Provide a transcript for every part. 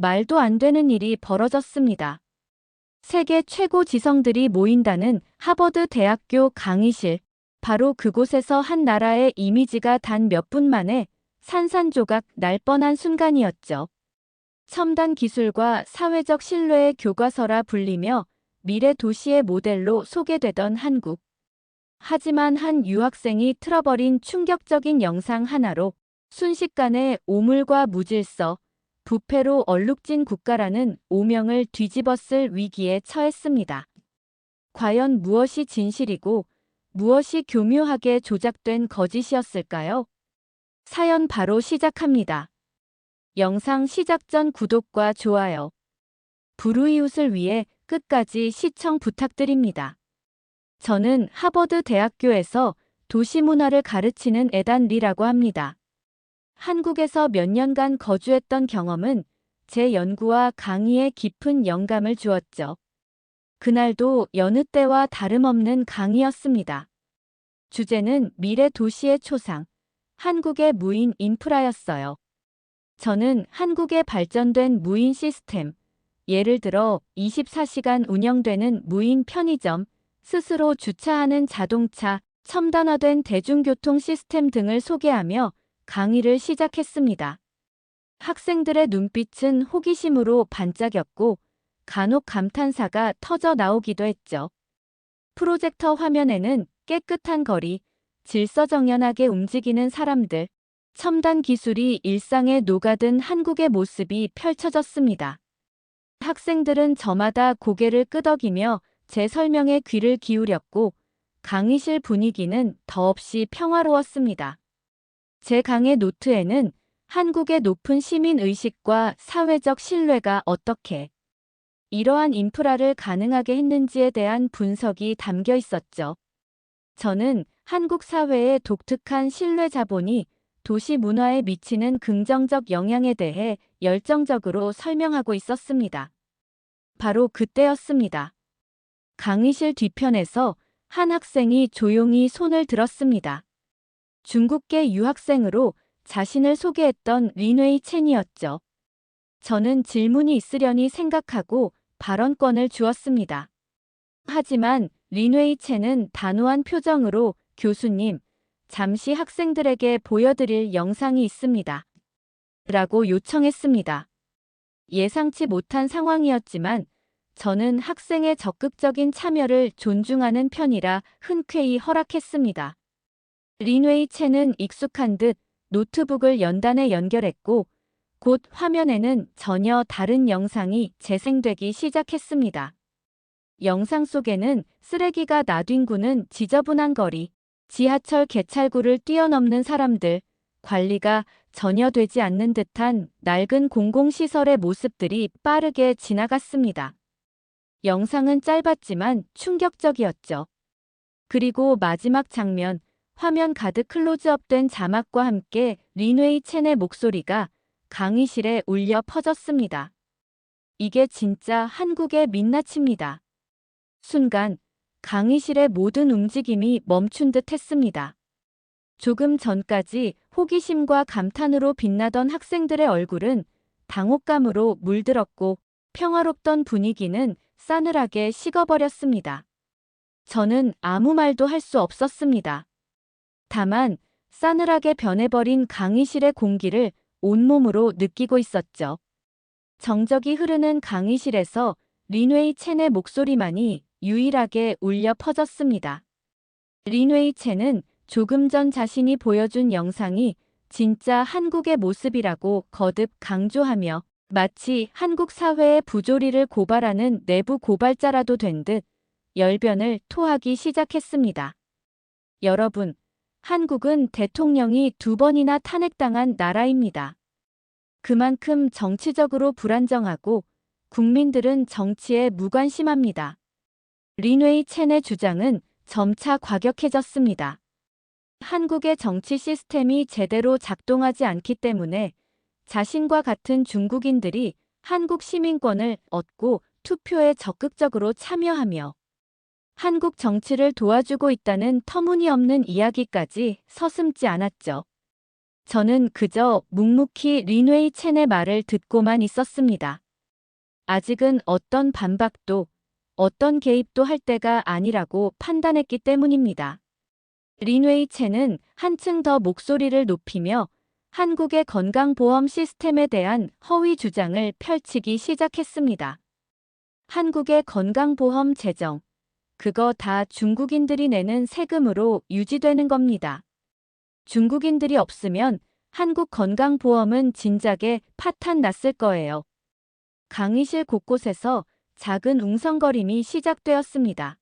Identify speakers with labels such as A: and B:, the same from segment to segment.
A: 말도 안 되는 일이 벌어졌습니다. 세계 최고 지성들이 모인다는 하버드 대학교 강의실. 바로 그곳에서 한 나라의 이미지가 단 몇 분 만에 산산조각 날 뻔한 순간이었죠. 첨단 기술과 사회적 신뢰의 교과서라 불리며 미래 도시의 모델로 소개되던 한국. 하지만 한 유학생이 틀어버린 충격적인 영상 하나로 순식간에 오물과 무질서, 부패로 얼룩진 국가라는 오명을 뒤집었을 위기에 처했습니다. 과연 무엇이 진실이고 무엇이 교묘하게 조작된 거짓이었을까요? 사연 바로 시작합니다. 영상 시작 전 구독과 좋아요, 불우이웃을 위해 끝까지 시청 부탁드립니다. 저는 하버드 대학교에서 도시문화를 가르치는 에단 리라고 합니다. 한국에서 몇 년간 거주했던 경험은 제 연구와 강의에 깊은 영감을 주었죠. 그날도 여느 때와 다름없는 강의였습니다. 주제는 미래 도시의 초상, 한국의 무인 인프라였어요. 저는 한국의 발전된 무인 시스템, 예를 들어 24시간 운영되는 무인 편의점, 스스로 주차하는 자동차, 첨단화된 대중교통 시스템 등을 소개하며 강의를 시작했습니다. 학생들의 눈빛은 호기심으로 반짝였고 간혹 감탄사가 터져 나오기도 했죠. 프로젝터 화면에는 깨끗한 거리, 질서정연하게 움직이는 사람들, 첨단 기술이 일상에 녹아든 한국의 모습이 펼쳐졌습니다. 학생들은 저마다 고개를 끄덕이며 제 설명에 귀를 기울였고 강의실 분위기는 더없이 평화로웠습니다. 제 강의 노트에는 한국의 높은 시민의식과 사회적 신뢰가 어떻게 이러한 인프라를 가능하게 했는지에 대한 분석이 담겨 있었죠. 저는 한국 사회의 독특한 신뢰 자본이 도시 문화에 미치는 긍정적 영향에 대해 열정적으로 설명하고 있었습니다. 바로 그때였습니다. 강의실 뒤편에서 한 학생이 조용히 손을 들었습니다. 중국계 유학생으로 자신을 소개했던 린웨이 첸이었죠. 저는 질문이 있으려니 생각하고 발언권을 주었습니다. 하지만 린웨이 첸은 단호한 표정으로 교수님, 잠시 학생들에게 보여드릴 영상이 있습니다. 라고 요청했습니다. 예상치 못한 상황이었지만 저는 학생의 적극적인 참여를 존중하는 편이라 흔쾌히 허락했습니다. 린웨이 첸은 익숙한 듯 노트북을 연단에 연결했고 곧 화면에는 전혀 다른 영상이 재생되기 시작했습니다. 영상 속에는 쓰레기가 나뒹구는 지저분한 거리, 지하철 개찰구를 뛰어넘는 사람들, 관리가 전혀 되지 않는 듯한 낡은 공공시설의 모습들이 빠르게 지나갔습니다. 영상은 짧았지만 충격적이었죠. 그리고 마지막 장면, 화면 가득 클로즈업된 자막과 함께 린웨이 첸의 목소리가 강의실에 울려 퍼졌습니다. 이게 진짜 한국의 민낯입니다. 순간 강의실의 모든 움직임이 멈춘 듯 했습니다. 조금 전까지 호기심과 감탄으로 빛나던 학생들의 얼굴은 당혹감으로 물들었고 평화롭던 분위기는 싸늘하게 식어버렸습니다. 저는 아무 말도 할 수 없었습니다. 다만 싸늘하게 변해버린 강의실의 공기를 온몸으로 느끼고 있었죠. 정적이 흐르는 강의실에서 린웨이 첸의 목소리만이 유일하게 울려 퍼졌습니다. 린웨이 첸은 조금 전 자신이 보여준 영상이 진짜 한국의 모습이라고 거듭 강조하며 마치 한국 사회의 부조리를 고발하는 내부 고발자라도 된 듯 열변을 토하기 시작했습니다. 여러분, 한국은 대통령이 2번이나 탄핵당한 나라입니다. 그만큼 정치적으로 불안정하고 국민들은 정치에 무관심합니다. 린웨이 첸의 주장은 점차 과격해졌습니다. 한국의 정치 시스템이 제대로 작동하지 않기 때문에 자신과 같은 중국인들이 한국 시민권을 얻고 투표에 적극적으로 참여하며 한국 정치를 도와주고 있다는 터무니없는 이야기까지 서슴지 않았죠. 저는 그저 묵묵히 린웨이 첸의 말을 듣고만 있었습니다. 아직은 어떤 반박도, 어떤 개입도 할 때가 아니라고 판단했기 때문입니다. 린웨이 첸은 한층 더 목소리를 높이며 한국의 건강보험 시스템에 대한 허위 주장을 펼치기 시작했습니다. 한국의 건강보험 재정, 그거 다 중국인들이 내는 세금으로 유지되는 겁니다. 중국인들이 없으면 한국 건강보험은 진작에 파탄 났을 거예요. 강의실 곳곳에서 작은 웅성거림이 시작되었습니다.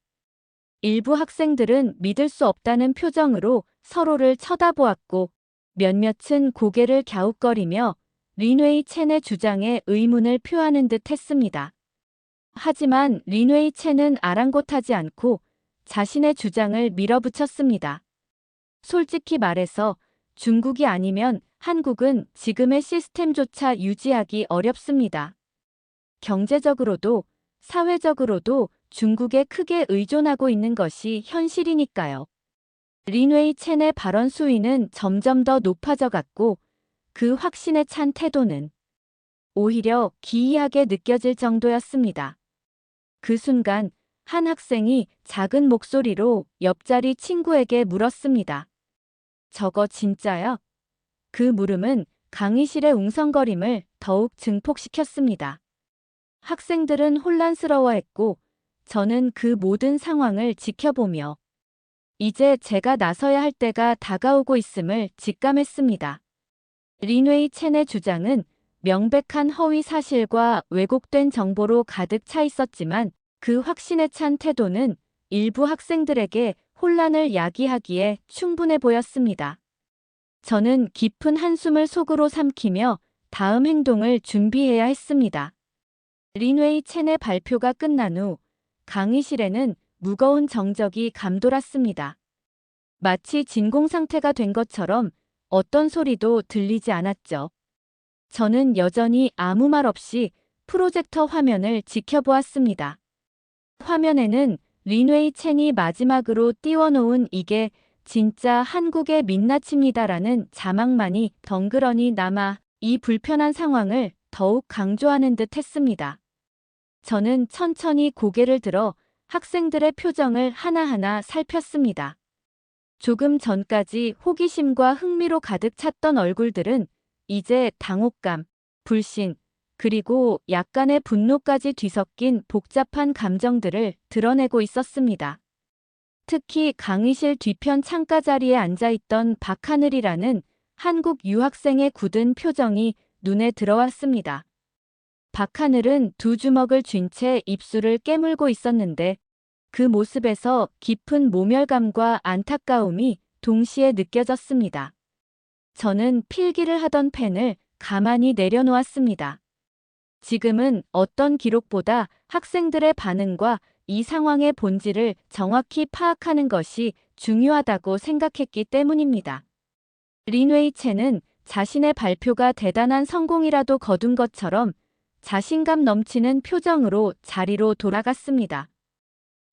A: 일부 학생들은 믿을 수 없다는 표정으로 서로를 쳐다보았고 몇몇은 고개를 갸웃거리며 린웨이 첸의 주장에 의문을 표하는 듯 했습니다. 하지만 린웨이 첸은 아랑곳하지 않고 자신의 주장을 밀어붙였습니다. 솔직히 말해서 중국이 아니면 한국은 지금의 시스템조차 유지하기 어렵습니다. 경제적으로도 사회적으로도 중국에 크게 의존하고 있는 것이 현실이니까요. 린웨이 첸의 발언 수위는 점점 더 높아져 갔고 그 확신에 찬 태도는 오히려 기이하게 느껴질 정도였습니다. 그 순간 한 학생이 작은 목소리로 옆자리 친구에게 물었습니다. 저거 진짜야? 그 물음은 강의실의 웅성거림을 더욱 증폭시켰습니다. 학생들은 혼란스러워했고 저는 그 모든 상황을 지켜보며 이제 제가 나서야 할 때가 다가오고 있음을 직감했습니다. 린웨이 첸의 주장은 명백한 허위 사실과 왜곡된 정보로 가득 차 있었지만 그 확신에 찬 태도는 일부 학생들에게 혼란을 야기하기에 충분해 보였습니다. 저는 깊은 한숨을 속으로 삼키며 다음 행동을 준비해야 했습니다. 린웨이 첸의 발표가 끝난 후 강의실에는 무거운 정적이 감돌았습니다. 마치 진공 상태가 된 것처럼 어떤 소리도 들리지 않았죠. 저는 여전히 아무 말 없이 프로젝터 화면을 지켜보았습니다. 화면에는 린웨이 첸이 마지막으로 띄워놓은 이게 진짜 한국의 민낯입니다라는 자막만이 덩그러니 남아 이 불편한 상황을 더욱 강조하는 듯 했습니다. 저는 천천히 고개를 들어 학생들의 표정을 하나하나 살폈습니다. 조금 전까지 호기심과 흥미로 가득 찼던 얼굴들은 이제 당혹감, 불신, 그리고 약간의 분노까지 뒤섞인 복잡한 감정들을 드러내고 있었습니다. 특히 강의실 뒤편 창가 자리에 앉아있던 박하늘이라는 한국 유학생의 굳은 표정이 눈에 들어왔습니다. 박하늘은 두 주먹을 쥔 채 입술을 깨물고 있었는데 그 모습에서 깊은 모멸감과 안타까움이 동시에 느껴졌습니다. 저는 필기를 하던 펜을 가만히 내려놓았습니다. 지금은 어떤 기록보다 학생들의 반응과 이 상황의 본질을 정확히 파악하는 것이 중요하다고 생각했기 때문입니다. 린웨이 첸은 자신의 발표가 대단한 성공이라도 거둔 것처럼 자신감 넘치는 표정으로 자리로 돌아갔습니다.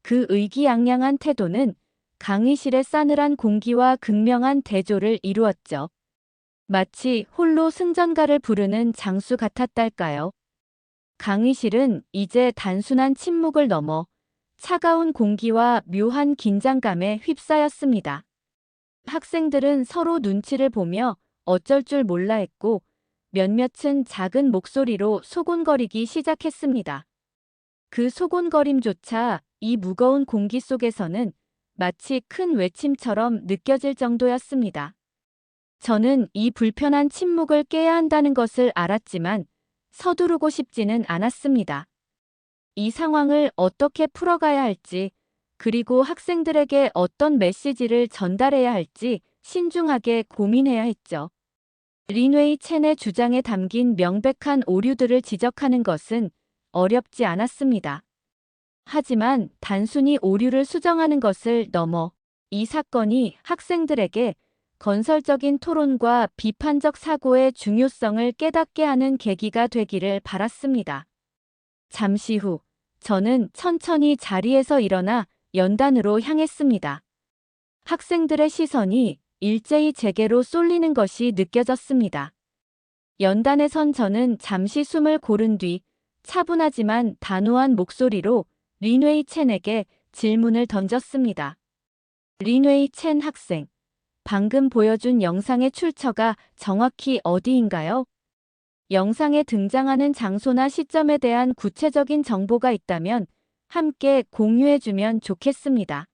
A: 그 의기양양한 태도는 강의실의 싸늘한 공기와 극명한 대조를 이루었죠. 마치 홀로 승전가를 부르는 장수 같았달까요? 강의실은 이제 단순한 침묵을 넘어 차가운 공기와 묘한 긴장감에 휩싸였습니다. 학생들은 서로 눈치를 보며 어쩔 줄 몰라 했고 몇몇은 작은 목소리로 소곤거리기 시작했습니다. 그 소곤거림조차 이 무거운 공기 속에서는 마치 큰 외침처럼 느껴질 정도였습니다. 저는 이 불편한 침묵을 깨야 한다는 것을 알았지만 서두르고 싶지는 않았습니다. 이 상황을 어떻게 풀어가야 할지, 그리고 학생들에게 어떤 메시지를 전달해야 할지 신중하게 고민해야 했죠. 린웨이 첸의 주장에 담긴 명백한 오류들을 지적하는 것은 어렵지 않았습니다. 하지만 단순히 오류를 수정하는 것을 넘어 이 사건이 학생들에게 건설적인 토론과 비판적 사고의 중요성을 깨닫게 하는 계기가 되기를 바랐습니다. 잠시 후 저는 천천히 자리에서 일어나 연단으로 향했습니다. 학생들의 시선이 일제히 제게로 쏠리는 것이 느껴졌습니다. 연단에 선 저는 잠시 숨을 고른 뒤 차분하지만 단호한 목소리로 린웨이 첸에게 질문을 던졌습니다. 린웨이 첸 학생, 방금 보여준 영상의 출처가 정확히 어디인가요? 영상에 등장하는 장소나 시점에 대한 구체적인 정보가 있다면 함께 공유해주면 좋겠습니다.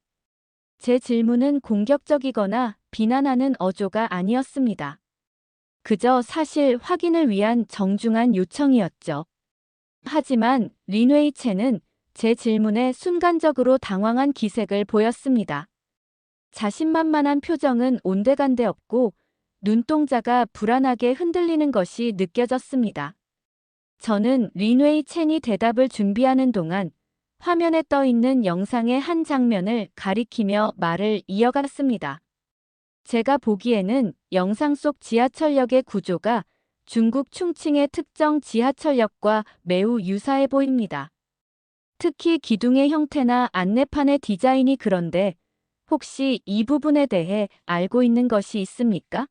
A: 제 질문은 공격적이거나 비난하는 어조가 아니었습니다. 그저 사실 확인을 위한 정중한 요청이었죠. 하지만 린웨이 첸은 제 질문에 순간적으로 당황한 기색을 보였습니다. 자신만만한 표정은 온데간데 없고 눈동자가 불안하게 흔들리는 것이 느껴졌습니다. 저는 린웨이 첸이 대답을 준비하는 동안 화면에 떠 있는 영상의 한 장면을 가리키며 말을 이어갔습니다. 제가 보기에는 영상 속 지하철역의 구조가 중국 충칭의 특정 지하철역과 매우 유사해 보입니다. 특히 기둥의 형태나 안내판의 디자인이 그런데 혹시 이 부분에 대해 알고 있는 것이 있습니까?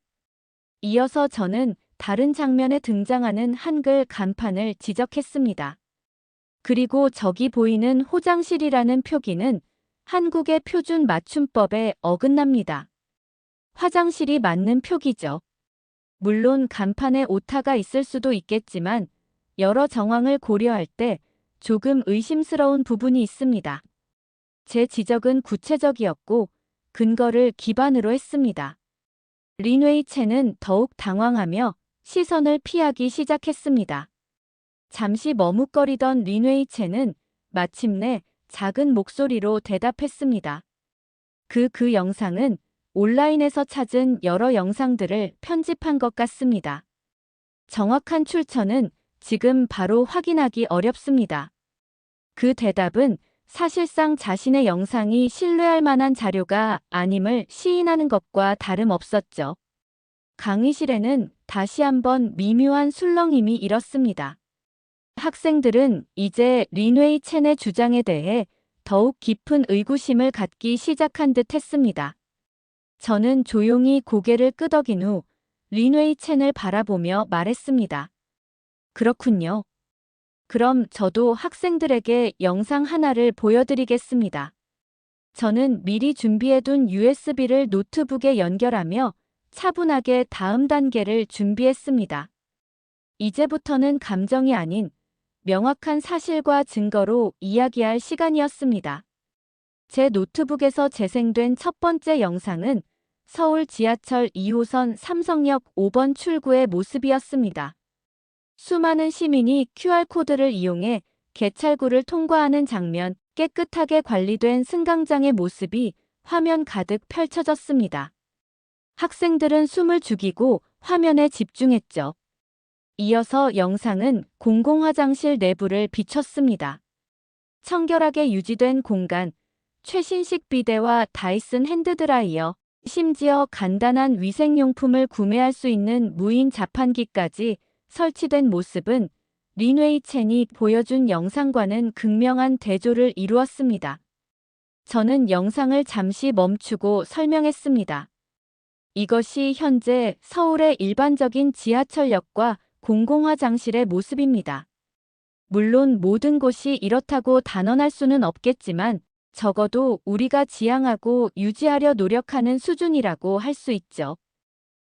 A: 이어서 저는 다른 장면에 등장하는 한글 간판을 지적했습니다. 그리고 저기 보이는 호장실이라는 표기는 한국의 표준 맞춤법에 어긋납니다. 화장실이 맞는 표기죠. 물론 간판에 오타가 있을 수도 있겠지만 여러 정황을 고려할 때 조금 의심스러운 부분이 있습니다. 제 지적은 구체적이었고 근거를 기반으로 했습니다. 린웨이 첸은 더욱 당황하며 시선을 피하기 시작했습니다. 잠시 머뭇거리던 린웨이 첸은 마침내 작은 목소리로 대답했습니다. 그 영상은 온라인에서 찾은 여러 영상들을 편집한 것 같습니다. 정확한 출처는 지금 바로 확인하기 어렵습니다. 그 대답은 사실상 자신의 영상이 신뢰할 만한 자료가 아님을 시인하는 것과 다름없었죠. 강의실에는 다시 한번 미묘한 술렁임이 일었습니다. 학생들은 이제 린웨이 첸의 주장에 대해 더욱 깊은 의구심을 갖기 시작한 듯 했습니다. 저는 조용히 고개를 끄덕인 후 린웨이 첸을 바라보며 말했습니다. 그렇군요. 그럼 저도 학생들에게 영상 하나를 보여드리겠습니다. 저는 미리 준비해둔 USB를 노트북에 연결하며 차분하게 다음 단계를 준비했습니다. 이제부터는 감정이 아닌 명확한 사실과 증거로 이야기할 시간이었습니다. 제 노트북에서 재생된 첫 번째 영상은 서울 지하철 2호선 삼성역 5번 출구의 모습이었습니다. 수많은 시민이 QR코드를 이용해 개찰구를 통과하는 장면, 깨끗하게 관리된 승강장의 모습이 화면 가득 펼쳐졌습니다. 학생들은 숨을 죽이고 화면에 집중했죠. 이어서 영상은 공공화장실 내부를 비췄습니다. 청결하게 유지된 공간, 최신식 비데와 다이슨 핸드드라이어, 심지어 간단한 위생용품을 구매할 수 있는 무인 자판기까지 설치된 모습은 린웨이 첸이 보여준 영상과는 극명한 대조를 이루었습니다. 저는 영상을 잠시 멈추고 설명했습니다. 이것이 현재 서울의 일반적인 지하철역과 공공화장실의 모습입니다. 물론 모든 곳이 이렇다고 단언할 수는 없겠지만 적어도 우리가 지향하고 유지하려 노력하는 수준이라고 할 수 있죠.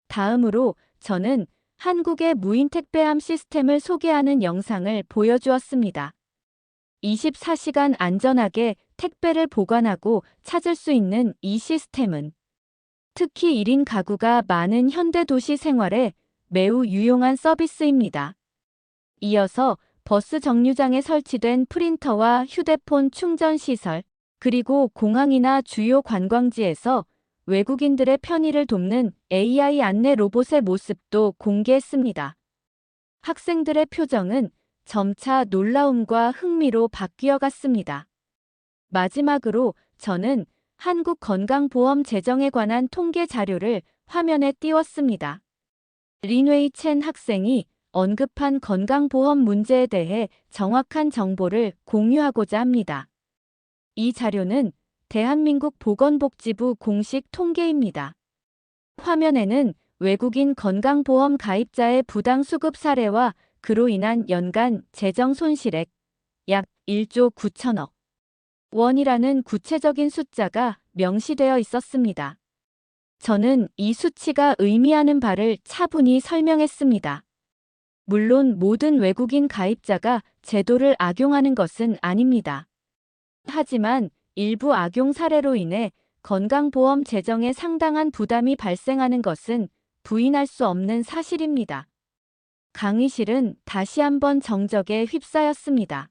A: 다음으로 저는 한국의 무인 택배함 시스템을 소개하는 영상을 보여주었습니다. 24시간 안전하게 택배를 보관하고 찾을 수 있는 이 시스템은 특히 1인 가구가 많은 현대 도시 생활에 매우 유용한 서비스입니다. 이어서 버스 정류장에 설치된 프린터와 휴대폰 충전 시설, 그리고 공항이나 주요 관광지에서 외국인들의 편의를 돕는 AI 안내 로봇의 모습도 공개했습니다. 학생들의 표정은 점차 놀라움과 흥미로 바뀌어 갔습니다. 마지막으로 저는 한국 건강보험 재정에 관한 통계 자료를 화면에 띄웠습니다. 린웨이 첸 학생이 언급한 건강보험 문제에 대해 정확한 정보를 공유하고자 합니다. 이 자료는 대한민국 보건복지부 공식 통계입니다. 화면에는 외국인 건강보험 가입자의 부당 수급 사례와 그로 인한 연간 재정 손실액 약 1조 9천억 원이라는 구체적인 숫자가 명시되어 있었습니다. 저는 이 수치가 의미하는 바를 차분히 설명했습니다. 물론 모든 외국인 가입자가 제도를 악용하는 것은 아닙니다. 하지만 일부 악용 사례로 인해 건강보험 재정에 상당한 부담이 발생하는 것은 부인할 수 없는 사실입니다. 강의실은 다시 한번 정적에 휩싸였습니다.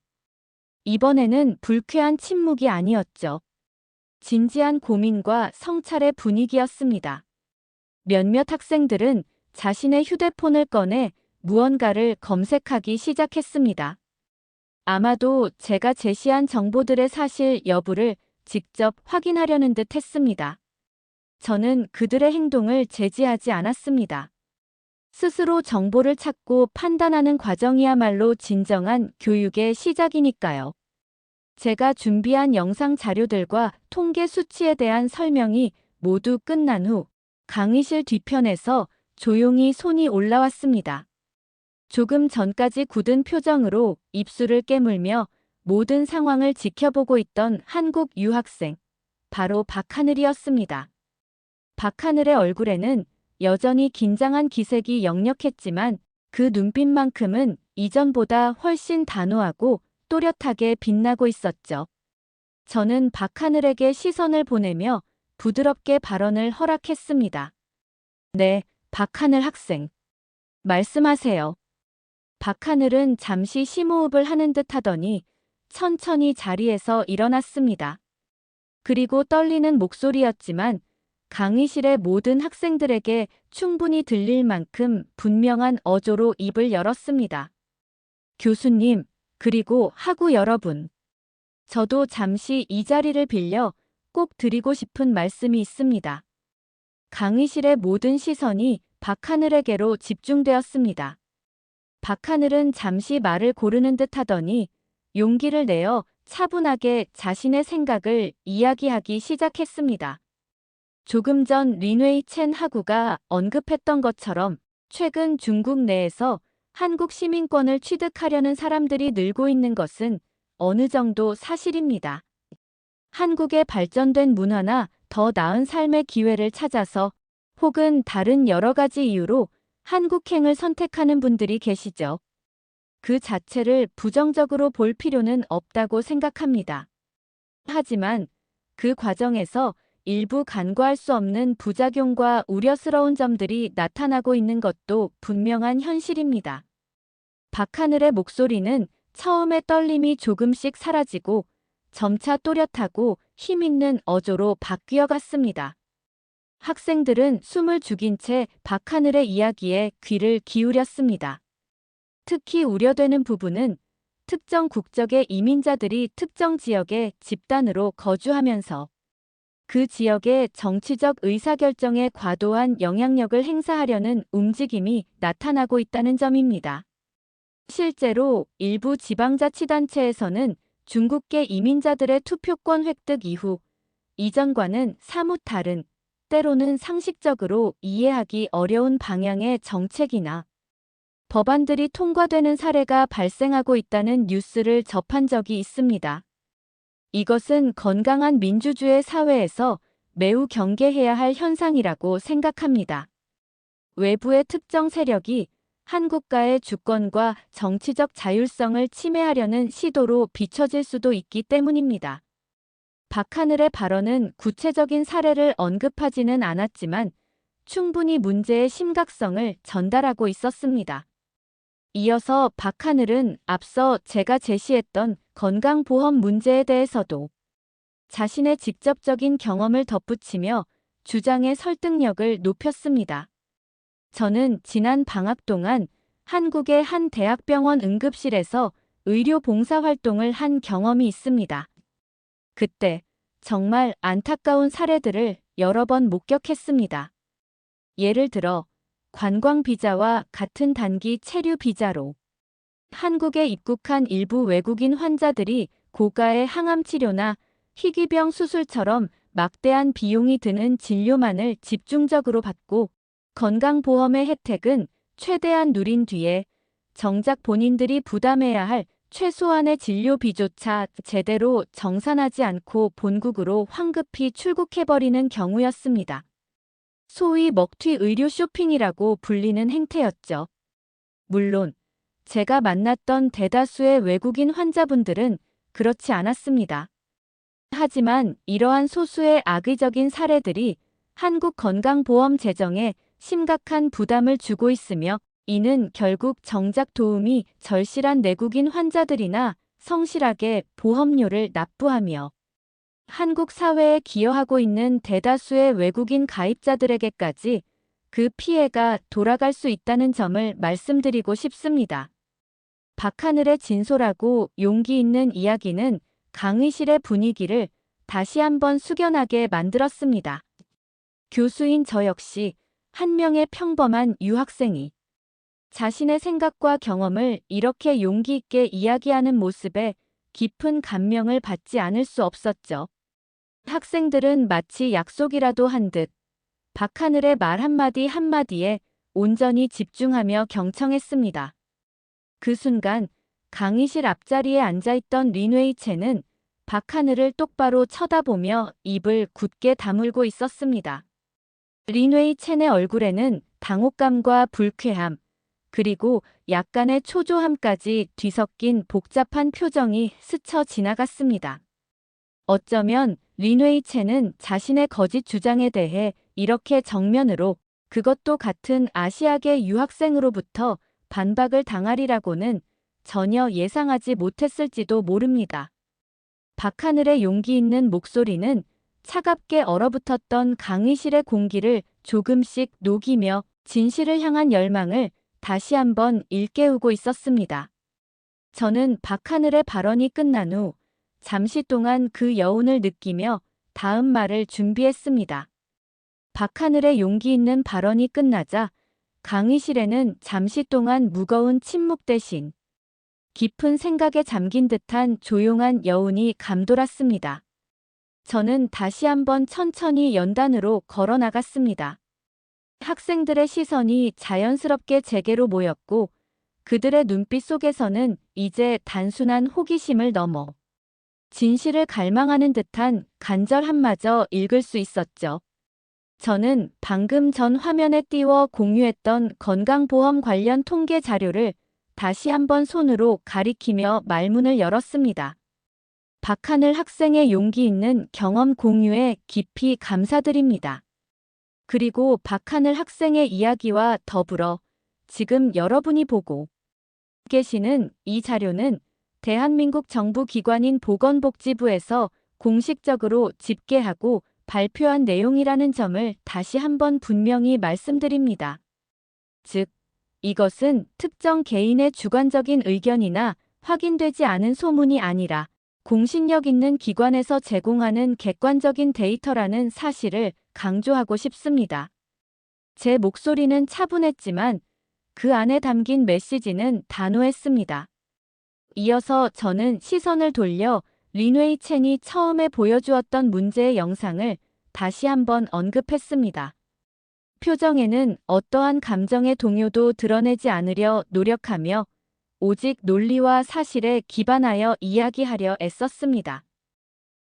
A: 이번에는 불쾌한 침묵이 아니었죠. 진지한 고민과 성찰의 분위기였습니다. 몇몇 학생들은 자신의 휴대폰을 꺼내 무언가를 검색하기 시작했습니다. 아마도 제가 제시한 정보들의 사실 여부를 직접 확인하려는 듯 했습니다. 저는 그들의 행동을 제지하지 않았습니다. 스스로 정보를 찾고 판단하는 과정이야말로 진정한 교육의 시작이니까요. 제가 준비한 영상 자료들과 통계 수치에 대한 설명이 모두 끝난 후 강의실 뒤편에서 조용히 손이 올라왔습니다. 조금 전까지 굳은 표정으로 입술을 깨물며 모든 상황을 지켜보고 있던 한국 유학생, 바로 박하늘이었습니다. 박하늘의 얼굴에는 여전히 긴장한 기색이 역력했지만 그 눈빛만큼은 이전보다 훨씬 단호하고 또렷하게 빛나고 있었죠. 저는 박하늘에게 시선을 보내며 부드럽게 발언을 허락했습니다. 네, 박하늘 학생. 말씀하세요. 박하늘은 잠시 심호흡을 하는 듯 하더니 천천히 자리에서 일어났습니다. 그리고 떨리는 목소리였지만 강의실의 모든 학생들에게 충분히 들릴 만큼 분명한 어조로 입을 열었습니다. 교수님, 그리고 학우 여러분. 저도 잠시 이 자리를 빌려 꼭 드리고 싶은 말씀이 있습니다. 강의실의 모든 시선이 박하늘에게로 집중되었습니다. 박하늘은 잠시 말을 고르는 듯 하더니 용기를 내어 차분하게 자신의 생각을 이야기하기 시작했습니다. 조금 전 린웨이 첸 학우가 언급했던 것처럼 최근 중국 내에서 한국 시민권을 취득하려는 사람들이 늘고 있는 것은 어느 정도 사실입니다. 한국의 발전된 문화나 더 나은 삶의 기회를 찾아서 혹은 다른 여러 가지 이유로 한국행을 선택하는 분들이 계시죠. 그 자체를 부정적으로 볼 필요는 없다고 생각합니다. 하지만 그 과정에서 일부 간과할 수 없는 부작용과 우려스러운 점들이 나타나고 있는 것도 분명한 현실입니다. 박하늘의 목소리는 처음에 떨림이 조금씩 사라지고 점차 또렷하고 힘있는 어조로 바뀌어 갔습니다. 학생들은 숨을 죽인 채 박하늘의 이야기에 귀를 기울였습니다. 특히 우려되는 부분은 특정 국적의 이민자들이 특정 지역에 집단으로 거주하면서 그 지역의 정치적 의사결정에 과도한 영향력을 행사하려는 움직임이 나타나고 있다는 점입니다. 실제로 일부 지방자치단체에서는 중국계 이민자들의 투표권 획득 이후 이전과는 사뭇 다른, 때로는 상식적으로 이해하기 어려운 방향의 정책이나 법안들이 통과되는 사례가 발생하고 있다는 뉴스를 접한 적이 있습니다. 이것은 건강한 민주주의 사회에서 매우 경계해야 할 현상이라고 생각합니다. 외부의 특정 세력이 한국가의 주권과 정치적 자율성을 침해하려는 시도로 비춰질 수도 있기 때문입니다. 박하늘의 발언은 구체적인 사례를 언급하지는 않았지만 충분히 문제의 심각성을 전달하고 있었습니다. 이어서 박하늘은 앞서 제가 제시했던 건강보험 문제에 대해서도 자신의 직접적인 경험을 덧붙이며 주장의 설득력을 높였습니다. 저는 지난 방학 동안 한국의 한 대학병원 응급실에서 의료 봉사활동을 한 경험이 있습니다. 그때 정말 안타까운 사례들을 여러 번 목격했습니다. 예를 들어 관광 비자와 같은 단기 체류 비자로 한국에 입국한 일부 외국인 환자들이 고가의 항암 치료나 희귀병 수술처럼 막대한 비용이 드는 진료만을 집중적으로 받고 건강보험의 혜택은 최대한 누린 뒤에 정작 본인들이 부담해야 할 최소한의 진료비조차 제대로 정산하지 않고 본국으로 황급히 출국해버리는 경우였습니다. 소위 먹튀 의료 쇼핑이라고 불리는 행태였죠. 물론 제가 만났던 대다수의 외국인 환자분들은 그렇지 않았습니다. 하지만 이러한 소수의 악의적인 사례들이 한국 건강보험 재정에 심각한 부담을 주고 있으며 이는 결국 정작 도움이 절실한 내국인 환자들이나 성실하게 보험료를 납부하며 한국 사회에 기여하고 있는 대다수의 외국인 가입자들에게까지 그 피해가 돌아갈 수 있다는 점을 말씀드리고 싶습니다. 박하늘의 진솔하고 용기 있는 이야기는 강의실의 분위기를 다시 한번 숙연하게 만들었습니다. 교수인 저 역시 한 명의 평범한 유학생이 자신의 생각과 경험을 이렇게 용기 있게 이야기하는 모습에 깊은 감명을 받지 않을 수 없었죠. 학생들은 마치 약속이라도 한 듯 박하늘의 말 한마디 한마디에 온전히 집중하며 경청했습니다. 그 순간 강의실 앞자리에 앉아있던 린웨이 첸은 박하늘을 똑바로 쳐다보며 입을 굳게 다물고 있었습니다. 린웨이 첸의 얼굴에는 당혹감과 불쾌함, 그리고 약간의 초조함까지 뒤섞인 복잡한 표정이 스쳐 지나갔습니다. 어쩌면 린웨이 첸은 자신의 거짓 주장에 대해 이렇게 정면으로 그것도 같은 아시아계 유학생으로부터 반박을 당하리라고는 전혀 예상하지 못했을지도 모릅니다. 박하늘의 용기 있는 목소리는 차갑게 얼어붙었던 강의실의 공기를 조금씩 녹이며 진실을 향한 열망을 다시 한번 일깨우고 있었습니다. 저는 박하늘의 발언이 끝난 후 잠시 동안 그 여운을 느끼며 다음 말을 준비했습니다. 박하늘의 용기 있는 발언이 끝나자 강의실에는 잠시 동안 무거운 침묵 대신 깊은 생각에 잠긴 듯한 조용한 여운이 감돌았습니다. 저는 다시 한번 천천히 연단으로 걸어 나갔습니다. 학생들의 시선이 자연스럽게 제게로 모였고 그들의 눈빛 속에서는 이제 단순한 호기심을 넘어 진실을 갈망하는 듯한 간절함마저 읽을 수 있었죠. 저는 방금 전 화면에 띄워 공유했던 건강보험 관련 통계 자료를 다시 한번 손으로 가리키며 말문을 열었습니다. 박하늘 학생의 용기 있는 경험 공유에 깊이 감사드립니다. 그리고 박하늘 학생의 이야기와 더불어 지금 여러분이 보고 계시는 이 자료는 대한민국 정부 기관인 보건복지부에서 공식적으로 집계하고 발표한 내용이라는 점을 다시 한번 분명히 말씀드립니다. 즉, 이것은 특정 개인의 주관적인 의견이나 확인되지 않은 소문이 아니라 공신력 있는 기관에서 제공하는 객관적인 데이터라는 사실을 강조하고 싶습니다. 제 목소리는 차분했지만 그 안에 담긴 메시지는 단호했습니다. 이어서 저는 시선을 돌려 린웨이 첸이 처음에 보여주었던 문제의 영상을 다시 한번 언급했습니다. 표정에는 어떠한 감정의 동요도 드러내지 않으려 노력하며 오직 논리와 사실에 기반하여 이야기하려 애썼습니다.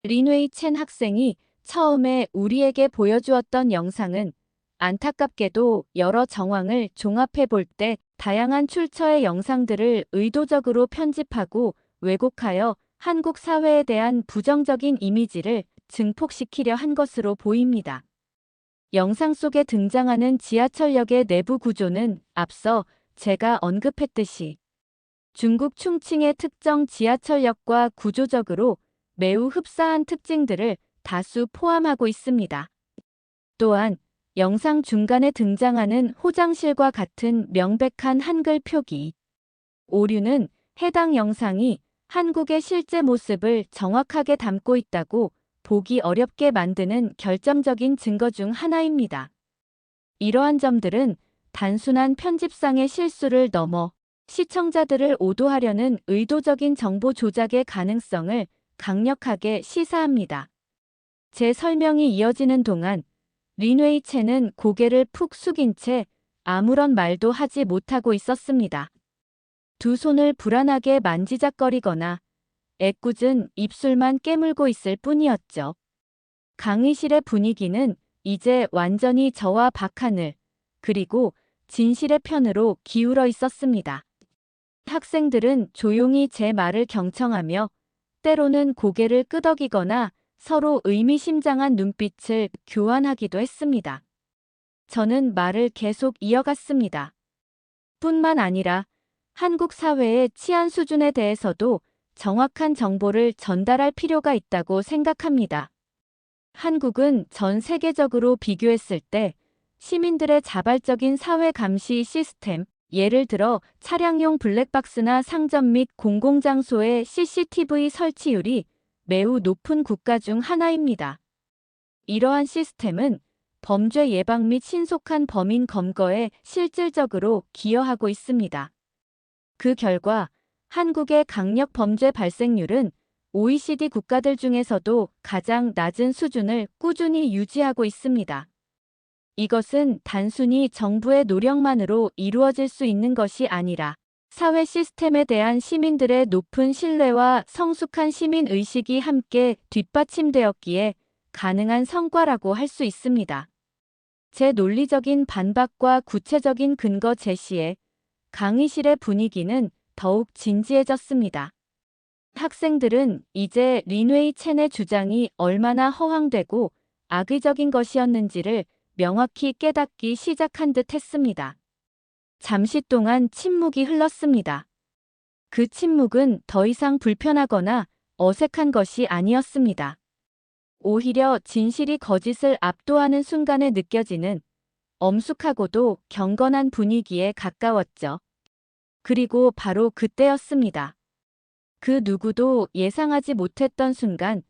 A: 린웨이 첸 학생이 처음에 우리에게 보여주었던 영상은 안타깝게도 여러 정황을 종합해 볼 때 다양한 출처의 영상들을 의도적으로 편집하고 왜곡하여 한국 사회에 대한 부정적인 이미지를 증폭시키려 한 것으로 보입니다. 영상 속에 등장하는 지하철역의 내부 구조는 앞서 제가 언급했듯이 중국 충칭의 특정 지하철역과 구조적으로 매우 흡사한 특징들을 다수 포함하고 있습니다. 또한 영상 중간에 등장하는 호장실과 같은 명백한 한글 표기, 오류는 해당 영상이 한국의 실제 모습을 정확하게 담고 있다고 보기 어렵게 만드는 결정적인 증거 중 하나입니다. 이러한 점들은 단순한 편집상의 실수를 넘어 시청자들을 오도하려는 의도적인 정보 조작의 가능성을 강력하게 시사합니다. 제 설명이 이어지는 동안 린웨이 첸은 고개를 푹 숙인 채 아무런 말도 하지 못하고 있었습니다. 두 손을 불안하게 만지작거리거나 애꿎은 입술만 깨물고 있을 뿐이었죠. 강의실의 분위기는 이제 완전히 저와 박하늘, 그리고 진실의 편으로 기울어 있었습니다. 학생들은 조용히 제 말을 경청하며 때로는 고개를 끄덕이거나 서로 의미심장한 눈빛을 교환하기도 했습니다. 저는 말을 계속 이어갔습니다. 뿐만 아니라 한국 사회의 치안 수준에 대해서도 정확한 정보를 전달할 필요가 있다고 생각합니다. 한국은 전 세계적으로 비교했을 때 시민들의 자발적인 사회 감시 시스템, 예를 들어 차량용 블랙박스나 상점 및 공공장소의 CCTV 설치율이 매우 높은 국가 중 하나입니다. 이러한 시스템은 범죄 예방 및 신속한 범인 검거에 실질적으로 기여하고 있습니다. 그 결과 한국의 강력 범죄 발생률은 OECD 국가들 중에서도 가장 낮은 수준을 꾸준히 유지하고 있습니다. 이것은 단순히 정부의 노력만으로 이루어질 수 있는 것이 아니라 사회 시스템에 대한 시민들의 높은 신뢰와 성숙한 시민의식이 함께 뒷받침되었기에 가능한 성과라고 할 수 있습니다. 제 논리적인 반박과 구체적인 근거 제시에 강의실의 분위기는 더욱 진지해졌습니다. 학생들은 이제 린웨이 첸의 주장이 얼마나 허황되고 악의적인 것이었는지를 명확히 깨닫기 시작한 듯 했습니다. 잠시 동안 침묵이 흘렀습니다. 그 침묵은 더 이상 불편하거나 어색한 것이 아니었습니다. 오히려 진실이 거짓을 압도하는 순간에 느껴지는 엄숙하고도 경건한 분위기에 가까웠죠. 그리고 바로 그때였습니다. 그 누구도 예상하지 못했던 순간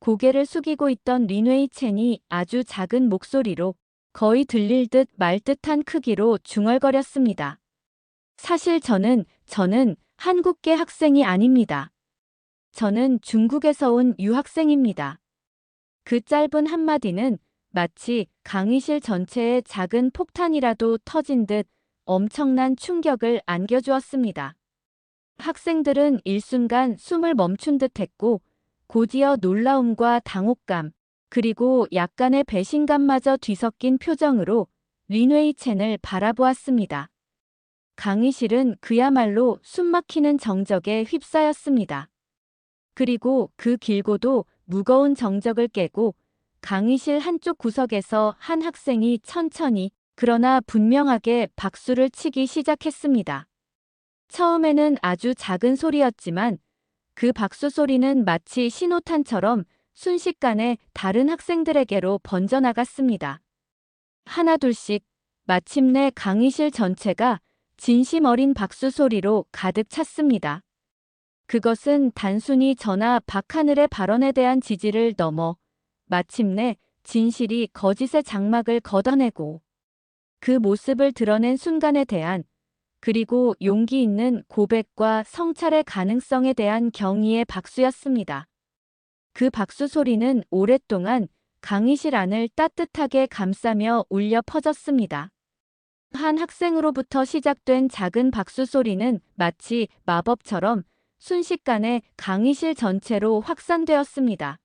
A: 고개를 숙이고 있던 린웨이 첸이 아주 작은 목소리로 거의 들릴 듯 말 듯한 크기로 중얼거렸습니다. 사실 저는 한국계 학생이 아닙니다. 저는 중국에서 온 유학생입니다. 그 짧은 한마디는 마치 강의실 전체에 작은 폭탄이라도 터진 듯 엄청난 충격을 안겨주었습니다. 학생들은 일순간 숨을 멈춘 듯 했고 곧이어 놀라움과 당혹감, 그리고 약간의 배신감마저 뒤섞인 표정으로 린웨이 첸을 바라보았습니다. 강의실은 그야말로 숨막히는 정적에 휩싸였습니다. 그리고 그 길고도 무거운 정적을 깨고 강의실 한쪽 구석에서 한 학생이 천천히 그러나 분명하게 박수를 치기 시작했습니다. 처음에는 아주 작은 소리였지만 그 박수 소리는 마치 신호탄처럼 순식간에 다른 학생들에게로 번져나갔습니다. 하나둘씩 마침내 강의실 전체가 진심 어린 박수 소리로 가득 찼습니다. 그것은 단순히 저나 박하늘의 발언에 대한 지지를 넘어 마침내 진실이 거짓의 장막을 걷어내고 그 모습을 드러낸 순간에 대한, 그리고 용기 있는 고백과 성찰의 가능성에 대한 경의의 박수였습니다. 그 박수 소리는 오랫동안 강의실 안을 따뜻하게 감싸며 울려 퍼졌습니다. 한 학생으로부터 시작된 작은 박수 소리는 마치 마법처럼 순식간에 강의실 전체로 확산되었습니다.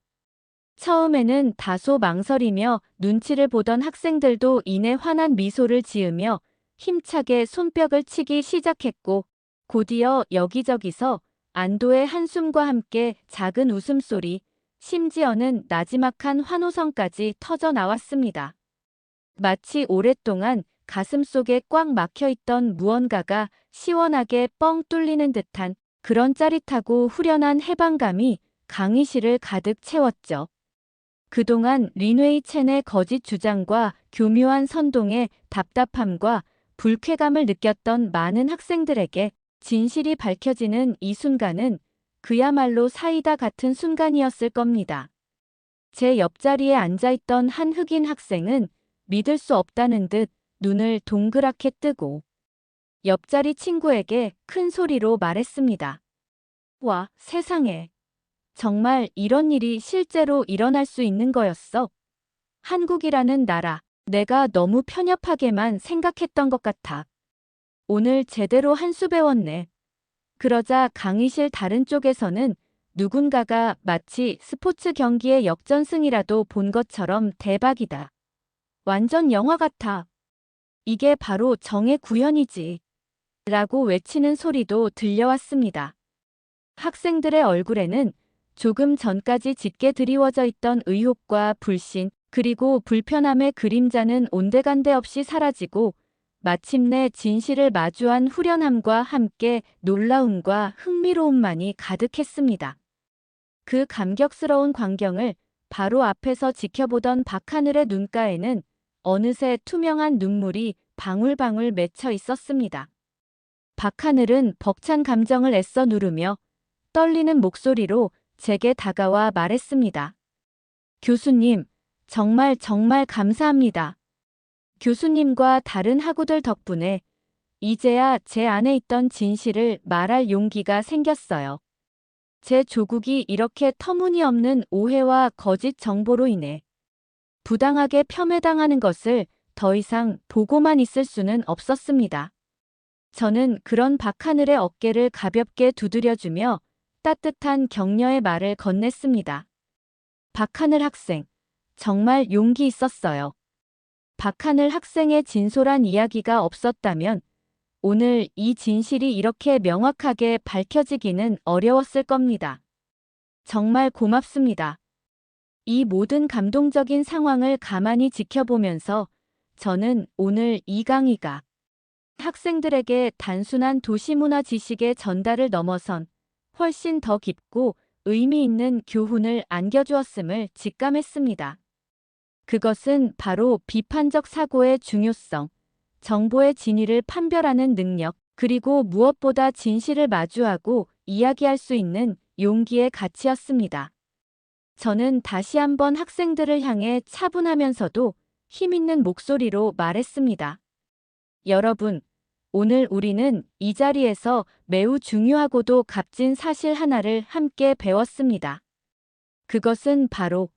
A: 처음에는 다소 망설이며 눈치를 보던 학생들도 이내 환한 미소를 지으며 힘차게 손뼉을 치기 시작했고, 곧이어 여기저기서 안도의 한숨과 함께 작은 웃음소리, 심지어는 나지막한 환호성까지 터져 나왔습니다. 마치 오랫동안 가슴속에 꽉 막혀있던 무언가가 시원하게 뻥 뚫리는 듯한 그런 짜릿하고 후련한 해방감이 강의실을 가득 채웠죠. 그동안 린웨이 첸의 거짓 주장과 교묘한 선동의 답답함과 불쾌감을 느꼈던 많은 학생들에게 진실이 밝혀지는 이 순간은 그야말로 사이다 같은 순간이었을 겁니다. 제 옆자리에 앉아있던 한 흑인 학생은 믿을 수 없다는 듯 눈을 동그랗게 뜨고 옆자리 친구에게 큰 소리로 말했습니다. 와, 세상에. 정말 이런 일이 실제로 일어날 수 있는 거였어. 한국이라는 나라, 내가 너무 편협하게만 생각했던 것 같아. 오늘 제대로 한 수 배웠네. 그러자 강의실 다른 쪽에서는 누군가가 마치 스포츠 경기의 역전승이라도 본 것처럼 대박이다. 완전 영화 같아. 이게 바로 정의 구현이지. 라고 외치는 소리도 들려왔습니다. 학생들의 얼굴에는 조금 전까지 짙게 드리워져 있던 의혹과 불신, 그리고 불편함의 그림자는 온데간데 없이 사라지고 마침내 진실을 마주한 후련함과 함께 놀라움과 흥미로움만이 가득했습니다. 그 감격스러운 광경을 바로 앞에서 지켜보던 박하늘의 눈가에는 어느새 투명한 눈물이 방울방울 맺혀 있었습니다. 박하늘은 벅찬 감정을 애써 누르며 떨리는 목소리로 제게 다가와 말했습니다. 교수님, 정말 감사합니다. 교수님과 다른 학우들 덕분에 이제야 제 안에 있던 진실을 말할 용기가 생겼어요. 제 조국이 이렇게 터무니없는 오해와 거짓 정보로 인해 부당하게 폄훼당하는 것을 더 이상 보고만 있을 수는 없었습니다. 저는 그런 박하늘의 어깨를 가볍게 두드려주며 따뜻한 격려의 말을 건넸습니다. 박하늘 학생, 정말 용기 있었어요. 박하늘 학생의 진솔한 이야기가 없었다면 오늘 이 진실이 이렇게 명확하게 밝혀지기는 어려웠을 겁니다. 정말 고맙습니다. 이 모든 감동적인 상황을 가만히 지켜보면서 저는 오늘 이 강의가 학생들에게 단순한 도시문화 지식의 전달을 넘어선 훨씬 더 깊고 의미 있는 교훈을 안겨주었음을 직감했습니다. 그것은 바로 비판적 사고의 중요성, 정보의 진위를 판별하는 능력, 그리고 무엇보다 진실을 마주하고 이야기할 수 있는 용기의 가치였습니다. 저는 다시 한번 학생들을 향해 차분하면서도 힘있는 목소리로 말했습니다. 여러분, 오늘 우리는 이 자리에서 매우 중요하고도 값진 사실 하나를 함께 배웠습니다. 그것은 바로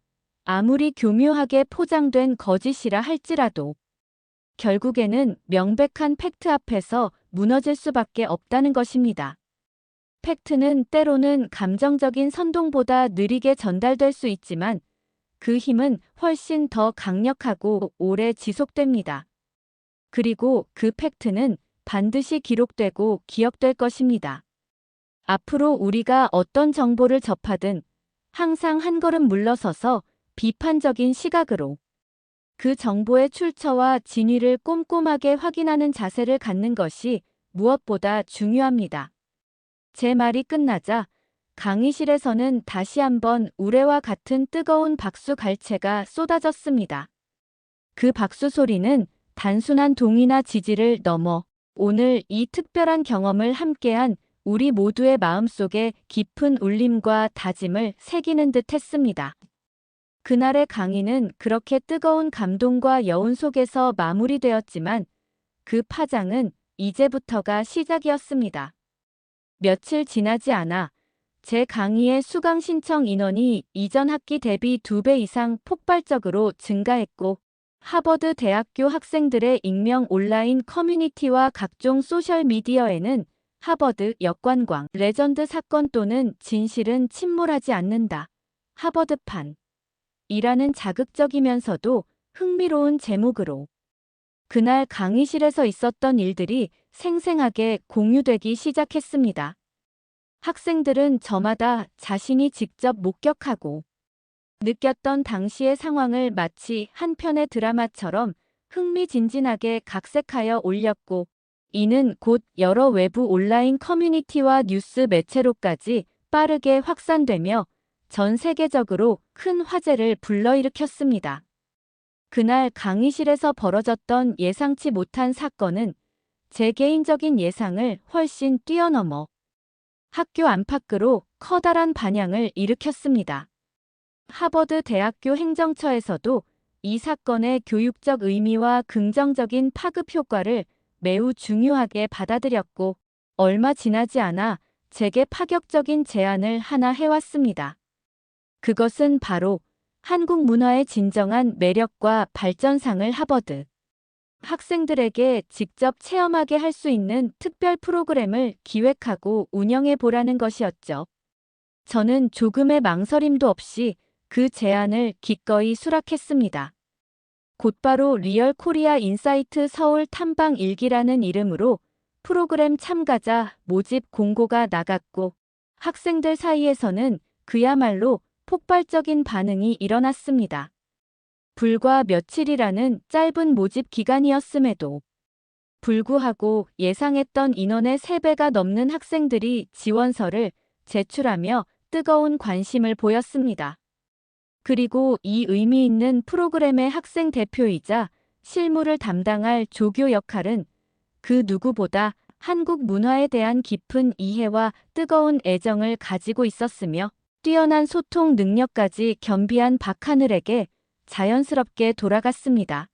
A: 아무리 교묘하게 포장된 거짓이라 할지라도 결국에는 명백한 팩트 앞에서 무너질 수밖에 없다는 것입니다. 팩트는 때로는 감정적인 선동보다 느리게 전달될 수 있지만 그 힘은 훨씬 더 강력하고 오래 지속됩니다. 그리고 그 팩트는 반드시 기록되고 기억될 것입니다. 앞으로 우리가 어떤 정보를 접하든 항상 한 걸음 물러서서 비판적인 시각으로 그 정보의 출처와 진위를 꼼꼼하게 확인하는 자세를 갖는 것이 무엇보다 중요합니다. 제 말이 끝나자 강의실에서는 다시 한번 우레와 같은 뜨거운 박수 갈채가 쏟아졌습니다. 그 박수 소리는 단순한 동의나 지지를 넘어 오늘 이 특별한 경험을 함께한 우리 모두의 마음속에 깊은 울림과 다짐을 새기는 듯 했습니다. 그날의 강의는 그렇게 뜨거운 감동과 여운 속에서 마무리되었지만 그 파장은 이제부터가 시작이었습니다. 며칠 지나지 않아 제 강의의 수강 신청 인원이 이전 학기 대비 2배 이상 폭발적으로 증가했고 하버드 대학교 학생들의 익명 온라인 커뮤니티와 각종 소셜미디어에는 하버드 역관광 레전드 사건 또는 진실은 침몰하지 않는다. 하버드판 이라는 자극적이면서도 흥미로운 제목으로 그날 강의실에서 있었던 일들이 생생하게 공유되기 시작했습니다. 학생들은 저마다 자신이 직접 목격하고 느꼈던 당시의 상황을 마치 한 편의 드라마처럼 흥미진진하게 각색하여 올렸고 이는 곧 여러 외부 온라인 커뮤니티와 뉴스 매체로까지 빠르게 확산되며 전 세계적으로 큰 화제를 불러일으켰습니다. 그날 강의실에서 벌어졌던 예상치 못한 사건은 제 개인적인 예상을 훨씬 뛰어넘어 학교 안팎으로 커다란 반향을 일으켰습니다. 하버드 대학교 행정처에서도 이 사건의 교육적 의미와 긍정적인 파급 효과를 매우 중요하게 받아들였고 얼마 지나지 않아 제게 파격적인 제안을 하나 해왔습니다. 그것은 바로 한국 문화의 진정한 매력과 발전상을 하버드 학생들에게 직접 체험하게 할 수 있는 특별 프로그램을 기획하고 운영해 보라는 것이었죠. 저는 조금의 망설임도 없이 그 제안을 기꺼이 수락했습니다. 곧바로 리얼 코리아 인사이트 서울 탐방 일기라는 이름으로 프로그램 참가자 모집 공고가 나갔고 학생들 사이에서는 그야말로 폭발적인 반응이 일어났습니다. 불과 며칠이라는 짧은 모집 기간이었음에도 불구하고 예상했던 인원의 3배가 넘는 학생들이 지원서를 제출하며 뜨거운 관심을 보였습니다. 그리고 이 의미 있는 프로그램의 학생 대표이자 실무를 담당할 조교 역할은 그 누구보다 한국 문화에 대한 깊은 이해와 뜨거운 애정을 가지고 있었으며 뛰어난 소통 능력까지 겸비한 박하늘에게 자연스럽게 돌아갔습니다.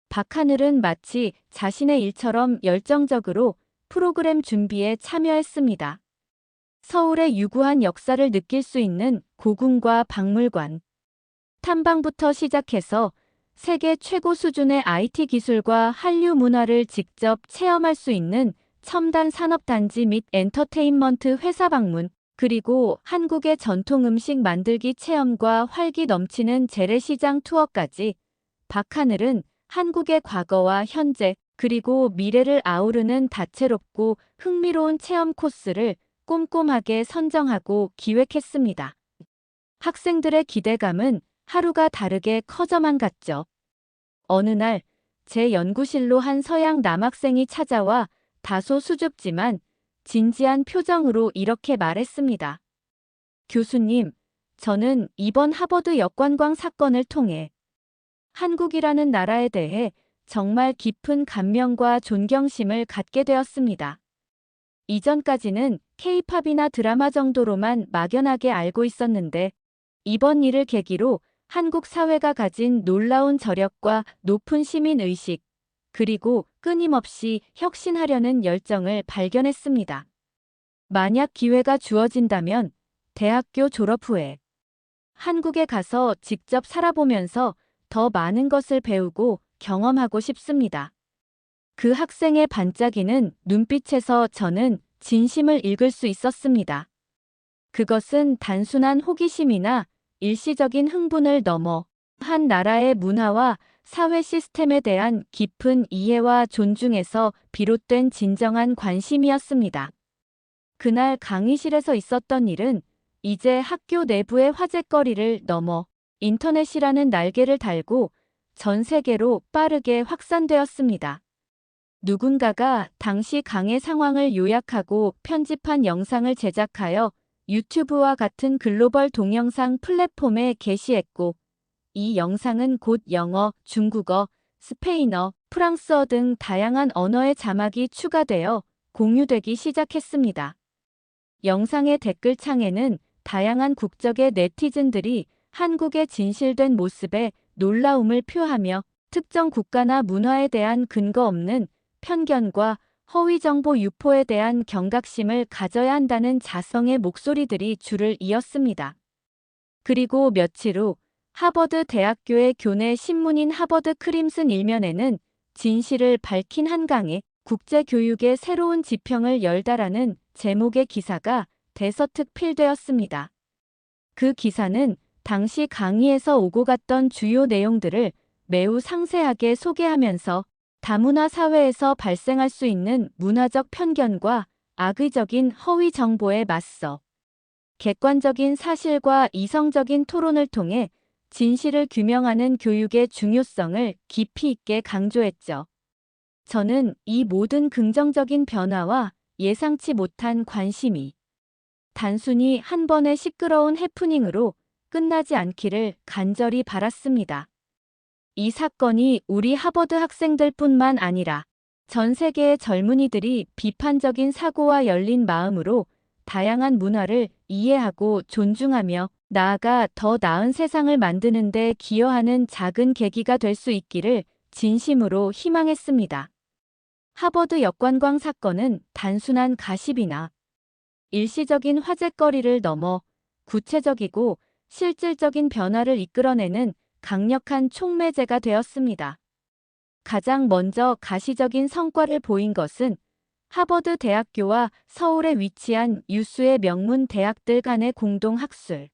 A: 박하늘은 마치 자신의 일처럼 열정적으로 프로그램 준비에 참여했습니다. 서울의 유구한 역사를 느낄 수 있는 고궁과 박물관, 탐방부터 시작해서 세계 최고 수준의 IT 기술과 한류 문화를 직접 체험할 수 있는 첨단 산업단지 및 엔터테인먼트 회사 방문, 그리고 한국의 전통 음식 만들기 체험과 활기 넘치는 재래시장 투어까지 박하늘은 한국의 과거와 현재 그리고 미래를 아우르는 다채롭고 흥미로운 체험 코스를 꼼꼼하게 선정하고 기획했습니다. 학생들의 기대감은 하루가 다르게 커져만 갔죠. 어느 날 제 연구실로 한 서양 남학생이 찾아와 다소 수줍지만 진지한 표정으로 이렇게 말했습니다. 교수님, 저는 이번 하버드 역관광 사건을 통해 한국이라는 나라에 대해 정말 깊은 감명과 존경심을 갖게 되었습니다. 이전까지는 K-팝이나 드라마 정도로만 막연하게 알고 있었는데 이번 일을 계기로 한국 사회가 가진 놀라운 저력과 높은 시민의식, 그리고 끊임없이 혁신하려는 열정을 발견했습니다. 만약 기회가 주어진다면 대학교 졸업 후에 한국에 가서 직접 살아보면서 더 많은 것을 배우고 경험하고 싶습니다. 그 학생의 반짝이는 눈빛에서 저는 진심을 읽을 수 있었습니다. 그것은 단순한 호기심이나 일시적인 흥분을 넘어 한 나라의 문화와 사회 시스템에 대한 깊은 이해와 존중에서 비롯된 진정한 관심이었습니다. 그날 강의실에서 있었던 일은 이제 학교 내부의 화제거리를 넘어 인터넷이라는 날개를 달고 전 세계로 빠르게 확산되었습니다. 누군가가 당시 강의 상황을 요약하고 편집한 영상을 제작하여 유튜브와 같은 글로벌 동영상 플랫폼에 게시했고, 이 영상은 곧 영어, 중국어, 스페인어, 프랑스어 등 다양한 언어의 자막이 추가되어 공유되기 시작했습니다. 영상의 댓글창에는 다양한 국적의 네티즌들이 한국의 진실된 모습에 놀라움을 표하며 특정 국가나 문화에 대한 근거 없는 편견과 허위 정보 유포에 대한 경각심을 가져야 한다는 자성의 목소리들이 줄을 이었습니다. 그리고 며칠 후 하버드 대학교의 교내 신문인 하버드 크림슨 일면에는 진실을 밝힌 한강의 국제교육의 새로운 지평을 열다라는 제목의 기사가 대서특 필되었습니다. 그 기사는 당시 강의에서 오고 갔던 주요 내용들을 매우 상세하게 소개하면서 다문화 사회에서 발생할 수 있는 문화적 편견과 악의적인 허위 정보에 맞서 객관적인 사실과 이성적인 토론을 통해 진실을 규명하는 교육의 중요성을 깊이 있게 강조했죠. 저는 이 모든 긍정적인 변화와 예상치 못한 관심이 단순히 한 번의 시끄러운 해프닝으로 끝나지 않기를 간절히 바랐습니다. 이 사건이 우리 하버드 학생들뿐만 아니라 전 세계의 젊은이들이 비판적인 사고와 열린 마음으로 다양한 문화를 이해하고 존중하며 나아가 더 나은 세상을 만드는 데 기여하는 작은 계기가 될 수 있기를 진심으로 희망했습니다. 하버드 역관광 사건은 단순한 가십이나 일시적인 화제거리를 넘어 구체적이고 실질적인 변화를 이끌어내는 강력한 촉매제가 되었습니다. 가장 먼저 가시적인 성과를 보인 것은 하버드 대학교와 서울에 위치한 유수의 명문 대학들 간의 공동 학술,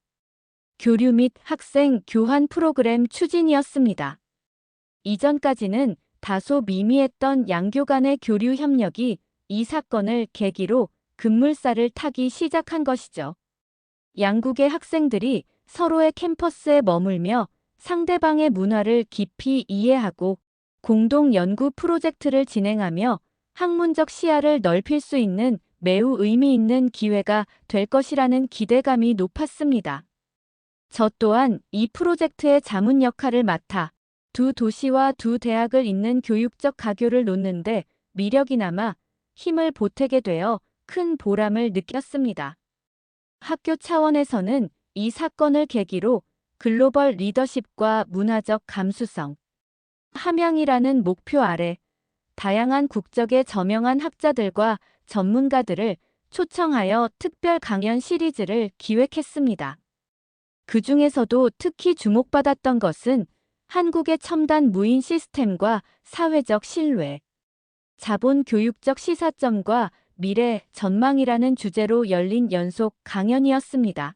A: 교류 및 학생 교환 프로그램 추진이었습니다. 이전까지는 다소 미미했던 양교 간의 교류 협력이 이 사건을 계기로 급물살을 타기 시작한 것이죠. 양국의 학생들이 서로의 캠퍼스에 머물며 상대방의 문화를 깊이 이해하고 공동 연구 프로젝트를 진행하며 학문적 시야를 넓힐 수 있는 매우 의미 있는 기회가 될 것이라는 기대감이 높았습니다. 저 또한 이 프로젝트의 자문 역할을 맡아 두 도시와 두 대학을 잇는 교육적 가교를 놓는데 미력이 남아 힘을 보태게 되어 큰 보람을 느꼈습니다. 학교 차원에서는 이 사건을 계기로 글로벌 리더십과 문화적 감수성, 함양이라는 목표 아래 다양한 국적의 저명한 학자들과 전문가들을 초청하여 특별 강연 시리즈를 기획했습니다. 그 중에서도 특히 주목받았던 것은 한국의 첨단 무인 시스템과 사회적 신뢰, 자본 교육적 시사점과 미래 전망이라는 주제로 열린 연속 강연이었습니다.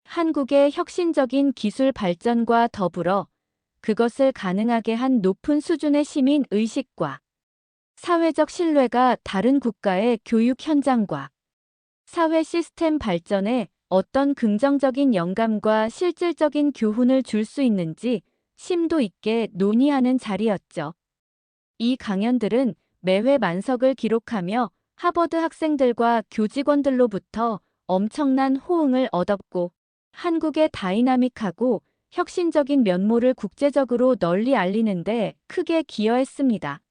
A: 한국의 혁신적인 기술 발전과 더불어 그것을 가능하게 한 높은 수준의 시민 의식과 사회적 신뢰가 다른 국가의 교육 현장과 사회 시스템 발전에 어떤 긍정적인 영감과 실질적인 교훈을 줄 수 있는지 심도 있게 논의하는 자리였죠. 이 강연들은 매회 만석을 기록하며 하버드 학생들과 교직원들로부터 엄청난 호응을 얻었고 한국의 다이나믹하고 혁신적인 면모를 국제적으로 널리 알리는 데 크게 기여했습니다.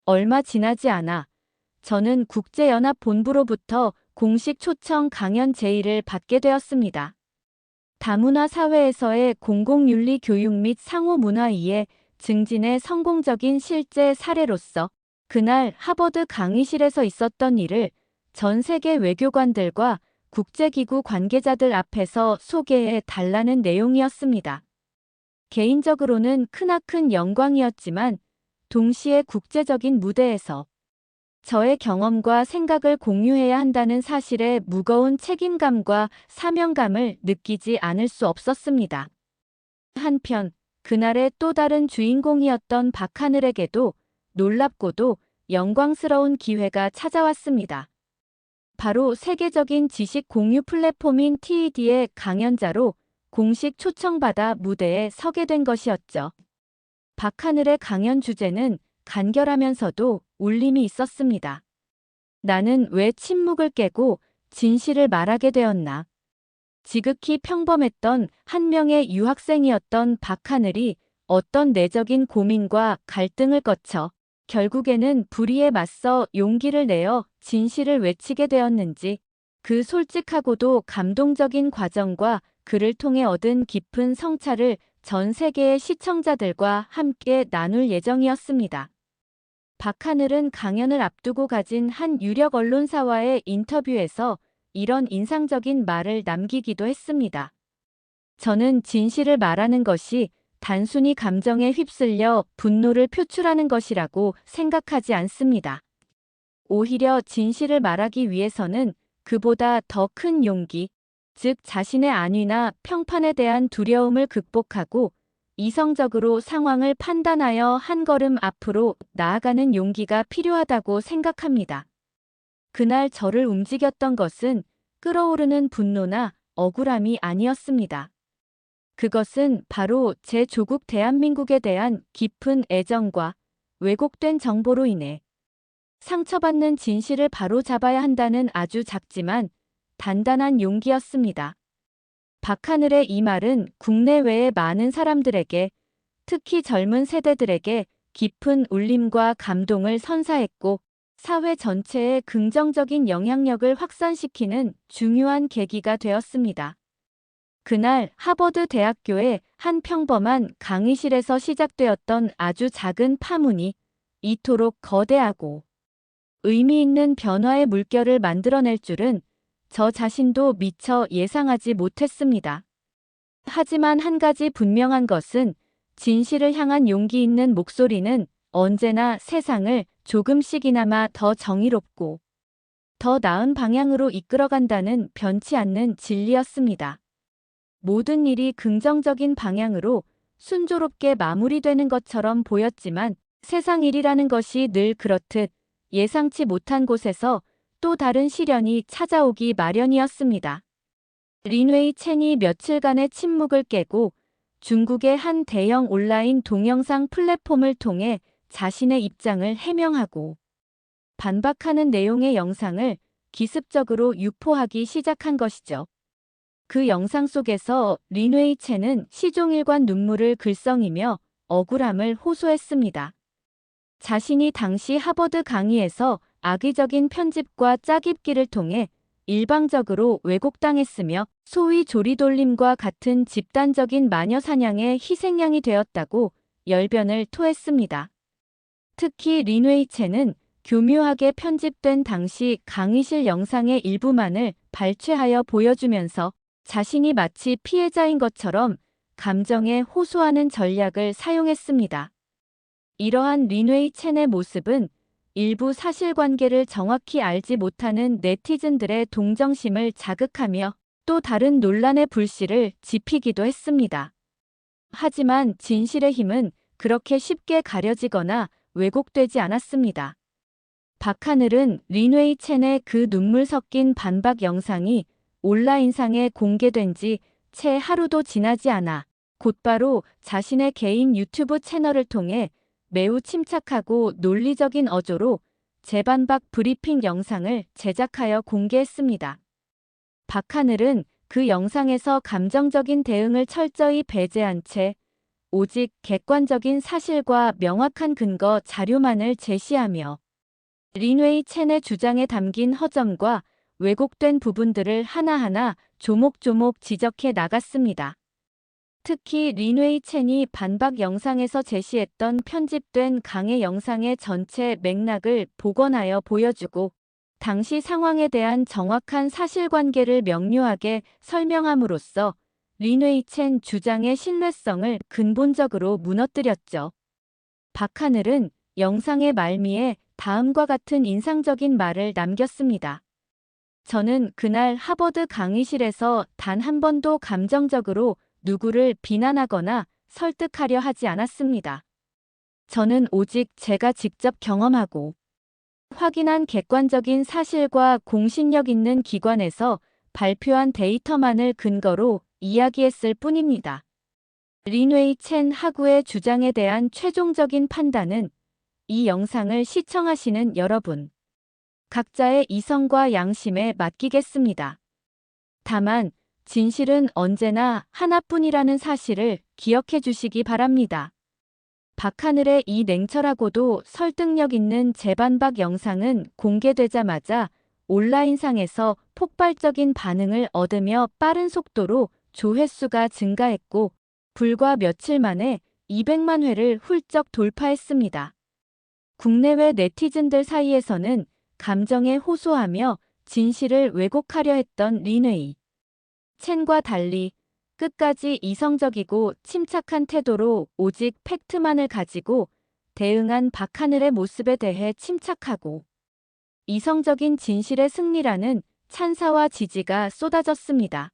A: 얼마 지나지 않아 저는 국제연합본부로부터 공식 초청 강연 제의를 받게 되었습니다. 다문화 사회에서의 공공윤리 교육 및 상호문화이해 증진의 성공적인 실제 사례로서 그날 하버드 강의실에서 있었던 일을 전 세계 외교관들과 국제기구 관계자들 앞에서 소개해 달라는 내용이었습니다. 개인적으로는 크나큰 영광이었지만 동시에 국제적인 무대에서 저의 경험과 생각을 공유해야 한다는 사실에 무거운 책임감과 사명감을 느끼지 않을 수 없었습니다. 한편 그날의 또 다른 주인공이었던 박하늘에게도 놀랍고도 영광스러운 기회가 찾아왔습니다. 바로 세계적인 지식 공유 플랫폼인 TED의 강연자로 공식 초청받아 무대에 서게 된 것이었죠. 박하늘의 강연 주제는 간결하면서도 울림이 있었습니다. 나는 왜 침묵을 깨고 진실을 말하게 되었나? 지극히 평범했던 한 명의 유학생이었던 박하늘이 어떤 내적인 고민과 갈등을 거쳐 결국에는 불의에 맞서 용기를 내어 진실을 외치게 되었는지 그 솔직하고도 감동적인 과정과 그를 통해 얻은 깊은 성찰을 전 세계의 시청자들과 함께 나눌 예정이었습니다. 박하늘은 강연을 앞두고 가진 한 유력 언론사와의 인터뷰에서 이런 인상적인 말을 남기기도 했습니다. 저는 진실을 말하는 것이 단순히 감정에 휩쓸려 분노를 표출하는 것이라고 생각하지 않습니다. 오히려 진실을 말하기 위해서는 그보다 더 큰 용기, 즉 자신의 안위나 평판에 대한 두려움을 극복하고 이성적으로 상황을 판단하여 한 걸음 앞으로 나아가는 용기가 필요하다고 생각합니다. 그날 저를 움직였던 것은 끓어오르는 분노나 억울함이 아니었습니다. 그것은 바로 제 조국 대한민국에 대한 깊은 애정과 왜곡된 정보로 인해 상처받는 진실을 바로잡아야 한다는 아주 작지만 단단한 용기였습니다. 박하늘의 이 말은 국내외의 많은 사람들에게, 특히 젊은 세대들에게 깊은 울림과 감동을 선사했고 사회 전체에 긍정적인 영향력을 확산시키는 중요한 계기가 되었습니다. 그날 하버드 대학교의 한 평범한 강의실에서 시작되었던 아주 작은 파문이 이토록 거대하고 의미 있는 변화의 물결을 만들어낼 줄은 저 자신도 미처 예상하지 못했습니다. 하지만 한 가지 분명한 것은 진실을 향한 용기 있는 목소리는 언제나 세상을 조금씩이나마 더 정의롭고 더 나은 방향으로 이끌어간다는 변치 않는 진리였습니다. 모든 일이 긍정적인 방향으로 순조롭게 마무리되는 것처럼 보였지만 세상 일이라는 것이 늘 그렇듯 예상치 못한 곳에서 또 다른 시련이 찾아오기 마련이었습니다. 린웨이 첸이 며칠간의 침묵을 깨고 중국의 한 대형 온라인 동영상 플랫폼을 통해 자신의 입장을 해명하고 반박하는 내용의 영상을 기습적으로 유포하기 시작한 것이죠. 그 영상 속에서 린웨이 첸은 시종일관 눈물을 글썽이며 억울함을 호소했습니다. 자신이 당시 하버드 강의에서 악의적인 편집과 짜깁기를 통해 일방적으로 왜곡당했으며 소위 조리돌림과 같은 집단적인 마녀 사냥의 희생양이 되었다고 열변을 토했습니다. 특히 린웨이 첸은 교묘하게 편집된 당시 강의실 영상의 일부만을 발췌하여 보여주면서 자신이 마치 피해자인 것처럼 감정에 호소하는 전략을 사용했습니다. 이러한 린웨이 첸의 모습은 일부 사실관계를 정확히 알지 못하는 네티즌들의 동정심을 자극하며 또 다른 논란의 불씨를 지피기도 했습니다. 하지만 진실의 힘은 그렇게 쉽게 가려지거나 왜곡되지 않았습니다. 박하늘은 린웨이 첸의 그 눈물 섞인 반박 영상이 온라인상에 공개된 지 채 하루도 지나지 않아 곧바로 자신의 개인 유튜브 채널을 통해 매우 침착하고 논리적인 어조로 재반박 브리핑 영상을 제작하여 공개했습니다. 박하늘은 그 영상에서 감정적인 대응을 철저히 배제한 채 오직 객관적인 사실과 명확한 근거 자료만을 제시하며 린웨이 첸의 주장에 담긴 허점과 왜곡된 부분들을 하나하나 조목조목 지적해 나갔습니다. 특히 린웨이 첸이 반박 영상에서 제시했던 편집된 강의 영상의 전체 맥락을 복원하여 보여주고 당시 상황에 대한 정확한 사실관계를 명료하게 설명함으로써 린웨이 첸 주장의 신뢰성을 근본적으로 무너뜨렸죠. 박하늘은 영상의 말미에 다음과 같은 인상적인 말을 남겼습니다. 저는 그날 하버드 강의실에서 단 한 번도 감정적으로 누구를 비난하거나 설득하려 하지 않았습니다. 저는 오직 제가 직접 경험하고 확인한 객관적인 사실과 공신력 있는 기관에서 발표한 데이터만을 근거로 이야기했을 뿐입니다. 린웨이 첸 하구의 주장에 대한 최종적인 판단은 이 영상을 시청하시는 여러분 각자의 이성과 양심에 맡기겠습니다. 다만 진실은 언제나 하나뿐이라는 사실을 기억해 주시기 바랍니다. 박하늘의 이 냉철하고도 설득력 있는 재반박 영상은 공개되자마자 온라인상에서 폭발적인 반응을 얻으며 빠른 속도로 조회수가 증가했고 불과 며칠 만에 200만 회를 훌쩍 돌파했습니다. 국내외 네티즌들 사이에서는 감정에 호소하며 진실을 왜곡하려 했던 린웨이 첸과 달리 끝까지 이성적이고 침착한 태도로 오직 팩트만을 가지고 대응한 박하늘의 모습에 대해 침착하고 이성적인 진실의 승리라는 찬사와 지지가 쏟아졌습니다.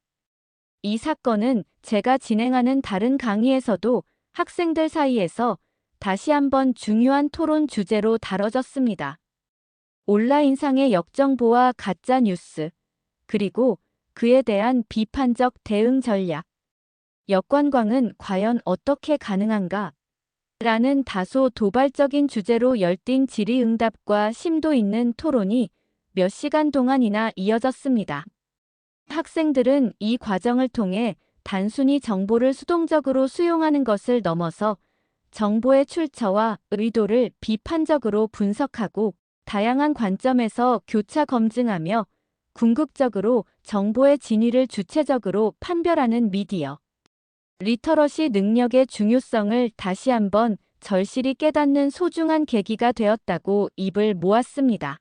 A: 이 사건은 제가 진행하는 다른 강의에서도 학생들 사이에서 다시 한번 중요한 토론 주제로 다뤄졌습니다. 온라인상의 역정보와 가짜 뉴스, 그리고 그에 대한 비판적 대응 전략. 역관광은 과연 어떻게 가능한가? 라는 다소 도발적인 주제로 열띤 질의응답과 심도 있는 토론이 몇 시간 동안이나 이어졌습니다. 학생들은 이 과정을 통해 단순히 정보를 수동적으로 수용하는 것을 넘어서 정보의 출처와 의도를 비판적으로 분석하고 다양한 관점에서 교차 검증하며 궁극적으로 정보의 진위를 주체적으로 판별하는 미디어 리터러시 능력의 중요성을 다시 한번 절실히 깨닫는 소중한 계기가 되었다고 입을 모았습니다.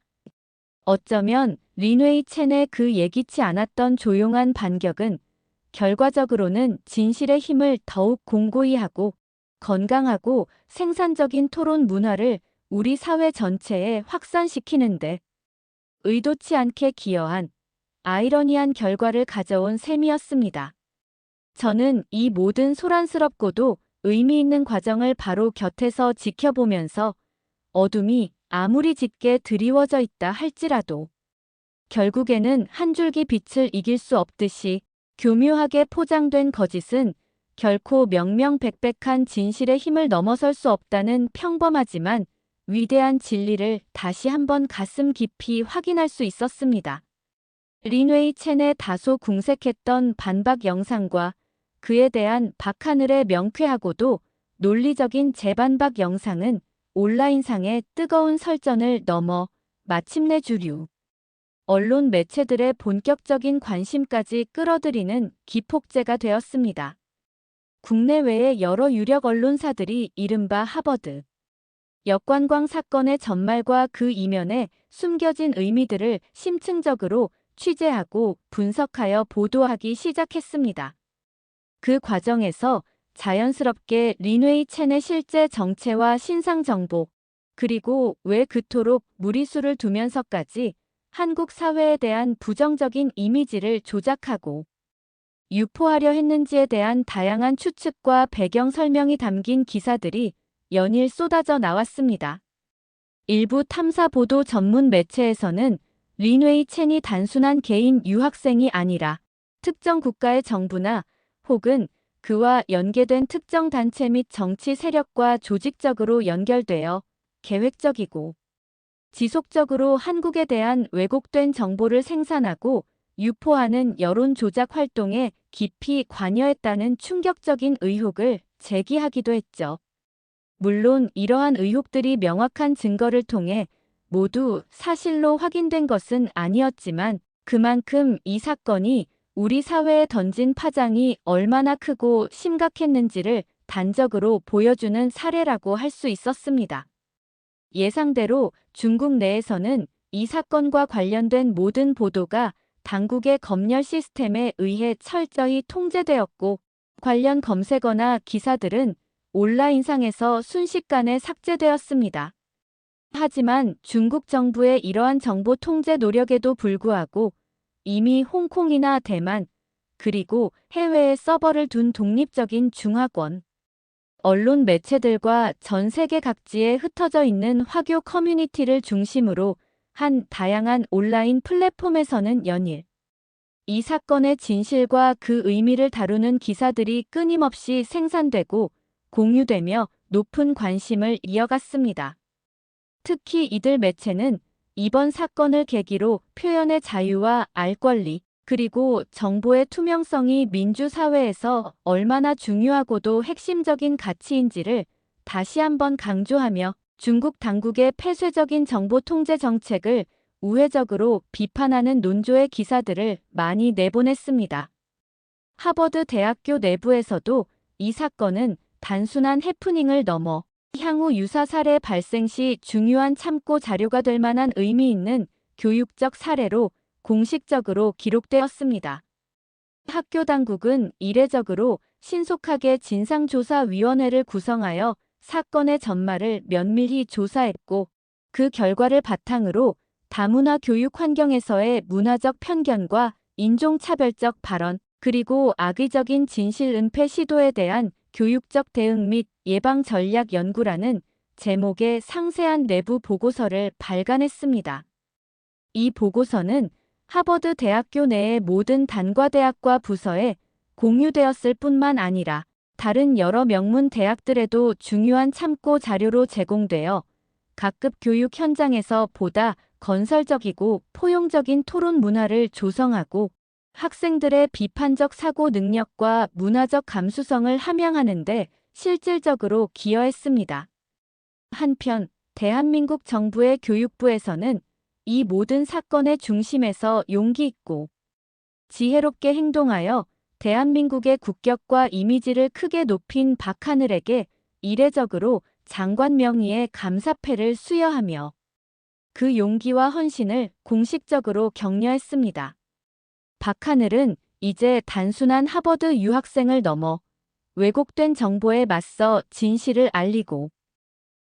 A: 어쩌면 린웨이 첸의 그 예기치 않았던 조용한 반격은 결과적으로는 진실의 힘을 더욱 공고히 하고 건강하고 생산적인 토론 문화를 우리 사회 전체에 확산시키는데 의도치 않게 기여한 아이러니한 결과를 가져온 셈이었습니다. 저는 이 모든 소란스럽고도 의미 있는 과정을 바로 곁에서 지켜보면서 어둠이 아무리 짙게 드리워져 있다 할지라도 결국에는 한 줄기 빛을 이길 수 없듯이 교묘하게 포장된 거짓은 결코 명명백백한 진실의 힘을 넘어설 수 없다는 평범하지만 위대한 진리를 다시 한번 가슴 깊이 확인할 수 있었습니다. 린웨이 첸의 다소 궁색했던 반박 영상과 그에 대한 박하늘의 명쾌하고도 논리적인 재반박 영상은 온라인상의 뜨거운 설전을 넘어 마침내 주류 언론 매체들의 본격적인 관심까지 끌어들이는 기폭제가 되었습니다. 국내외의 여러 유력 언론사들이 이른바 하버드 역관광 사건의 전말과 그 이면에 숨겨진 의미들을 심층적으로 취재하고 분석하여 보도하기 시작했습니다. 그 과정에서 자연스럽게 린웨이 첸의 실제 정체와 신상 정보, 그리고 왜 그토록 무리수를 두면서까지 한국 사회에 대한 부정적인 이미지를 조작하고 유포하려 했는지에 대한 다양한 추측과 배경 설명이 담긴 기사들이 연일 쏟아져 나왔습니다. 일부 탐사 보도 전문 매체에서는 린웨이 첸이 단순한 개인 유학생이 아니라 특정 국가의 정부나 혹은 그와 연계된 특정 단체 및 정치 세력과 조직적으로 연결되어 계획적이고 지속적으로 한국에 대한 왜곡된 정보를 생산하고 유포하는 여론 조작 활동에 깊이 관여했다는 충격적인 의혹을 제기하기도 했죠. 물론 이러한 의혹들이 명확한 증거를 통해 모두 사실로 확인된 것은 아니었지만 그만큼 이 사건이 우리 사회에 던진 파장이 얼마나 크고 심각했는지를 단적으로 보여주는 사례라고 할 수 있었습니다. 예상대로 중국 내에서는 이 사건과 관련된 모든 보도가 당국의 검열 시스템에 의해 철저히 통제되었고 관련 검색어나 기사들은 온라인상에서 순식간에 삭제되었습니다. 하지만 중국 정부의 이러한 정보 통제 노력에도 불구하고 이미 홍콩이나 대만, 그리고 해외에 서버를 둔 독립적인 중화권 언론 매체들과 전 세계 각지에 흩어져 있는 화교 커뮤니티를 중심으로 한 다양한 온라인 플랫폼에서는 연일 이 사건의 진실과 그 의미를 다루는 기사들이 끊임없이 생산되고 공유되며 높은 관심을 이어갔습니다. 특히 이들 매체는 이번 사건을 계기로 표현의 자유와 알 권리, 그리고 정보의 투명성이 민주사회에서 얼마나 중요하고도 핵심적인 가치인지를 다시 한번 강조하며 중국 당국의 폐쇄적인 정보 통제 정책을 우회적으로 비판하는 논조의 기사들을 많이 내보냈습니다. 하버드 대학교 내부에서도 이 사건은 단순한 해프닝을 넘어 향후 유사 사례 발생 시 중요한 참고 자료가 될 만한 의미 있는 교육적 사례로 공식적으로 기록되었습니다. 학교 당국은 이례적으로 신속하게 진상조사위원회를 구성하여 사건의 전말을 면밀히 조사했고 그 결과를 바탕으로 다문화 교육 환경에서의 문화적 편견과 인종차별적 발언, 그리고 악의적인 진실 은폐 시도에 대한 교육적 대응 및 예방 전략 연구라는 제목의 상세한 내부 보고서를 발간했습니다. 이 보고서는 하버드 대학교 내의 모든 단과대학과 부서에 공유되었을 뿐만 아니라 다른 여러 명문 대학들에도 중요한 참고 자료로 제공되어 각급 교육 현장에서 보다 건설적이고 포용적인 토론 문화를 조성하고 학생들의 비판적 사고 능력과 문화적 감수성을 함양하는 데 실질적으로 기여했습니다. 한편 대한민국 정부의 교육부에서는 이 모든 사건의 중심에서 용기 있고 지혜롭게 행동하여 대한민국의 국격과 이미지를 크게 높인 박하늘에게 이례적으로 장관 명의의 감사패를 수여하며 그 용기와 헌신을 공식적으로 격려했습니다. 박하늘은 이제 단순한 하버드 유학생을 넘어 왜곡된 정보에 맞서 진실을 알리고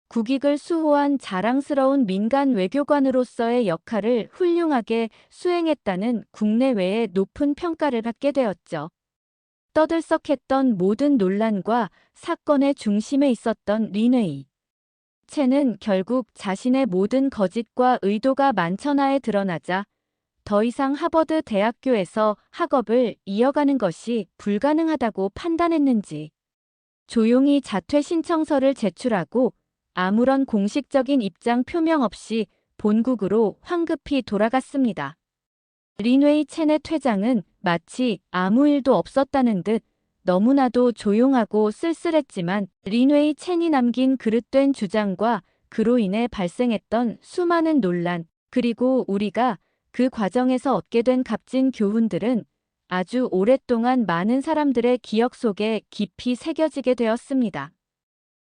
A: 국익을 수호한 자랑스러운 민간 외교관으로서의 역할을 훌륭하게 수행했다는 국내외의 높은 평가를 받게 되었죠. 떠들썩했던 모든 논란과 사건의 중심에 있었던 린웨이 첸은 결국 자신의 모든 거짓과 의도가 만천하에 드러나자 더 이상 하버드 대학교에서 학업을 이어가는 것이 불가능하다고 판단했는지 조용히 자퇴 신청서를 제출하고 아무런 공식적인 입장 표명 없이 본국으로 황급히 돌아갔습니다. 린웨이 첸의 퇴장은 마치 아무 일도 없었다는 듯 너무나도 조용하고 쓸쓸했지만 린웨이 첸이 남긴 그릇된 주장과 그로 인해 발생했던 수많은 논란, 그리고 우리가 그 과정에서 얻게 된 값진 교훈들은 아주 오랫동안 많은 사람들의 기억 속에 깊이 새겨지게 되었습니다.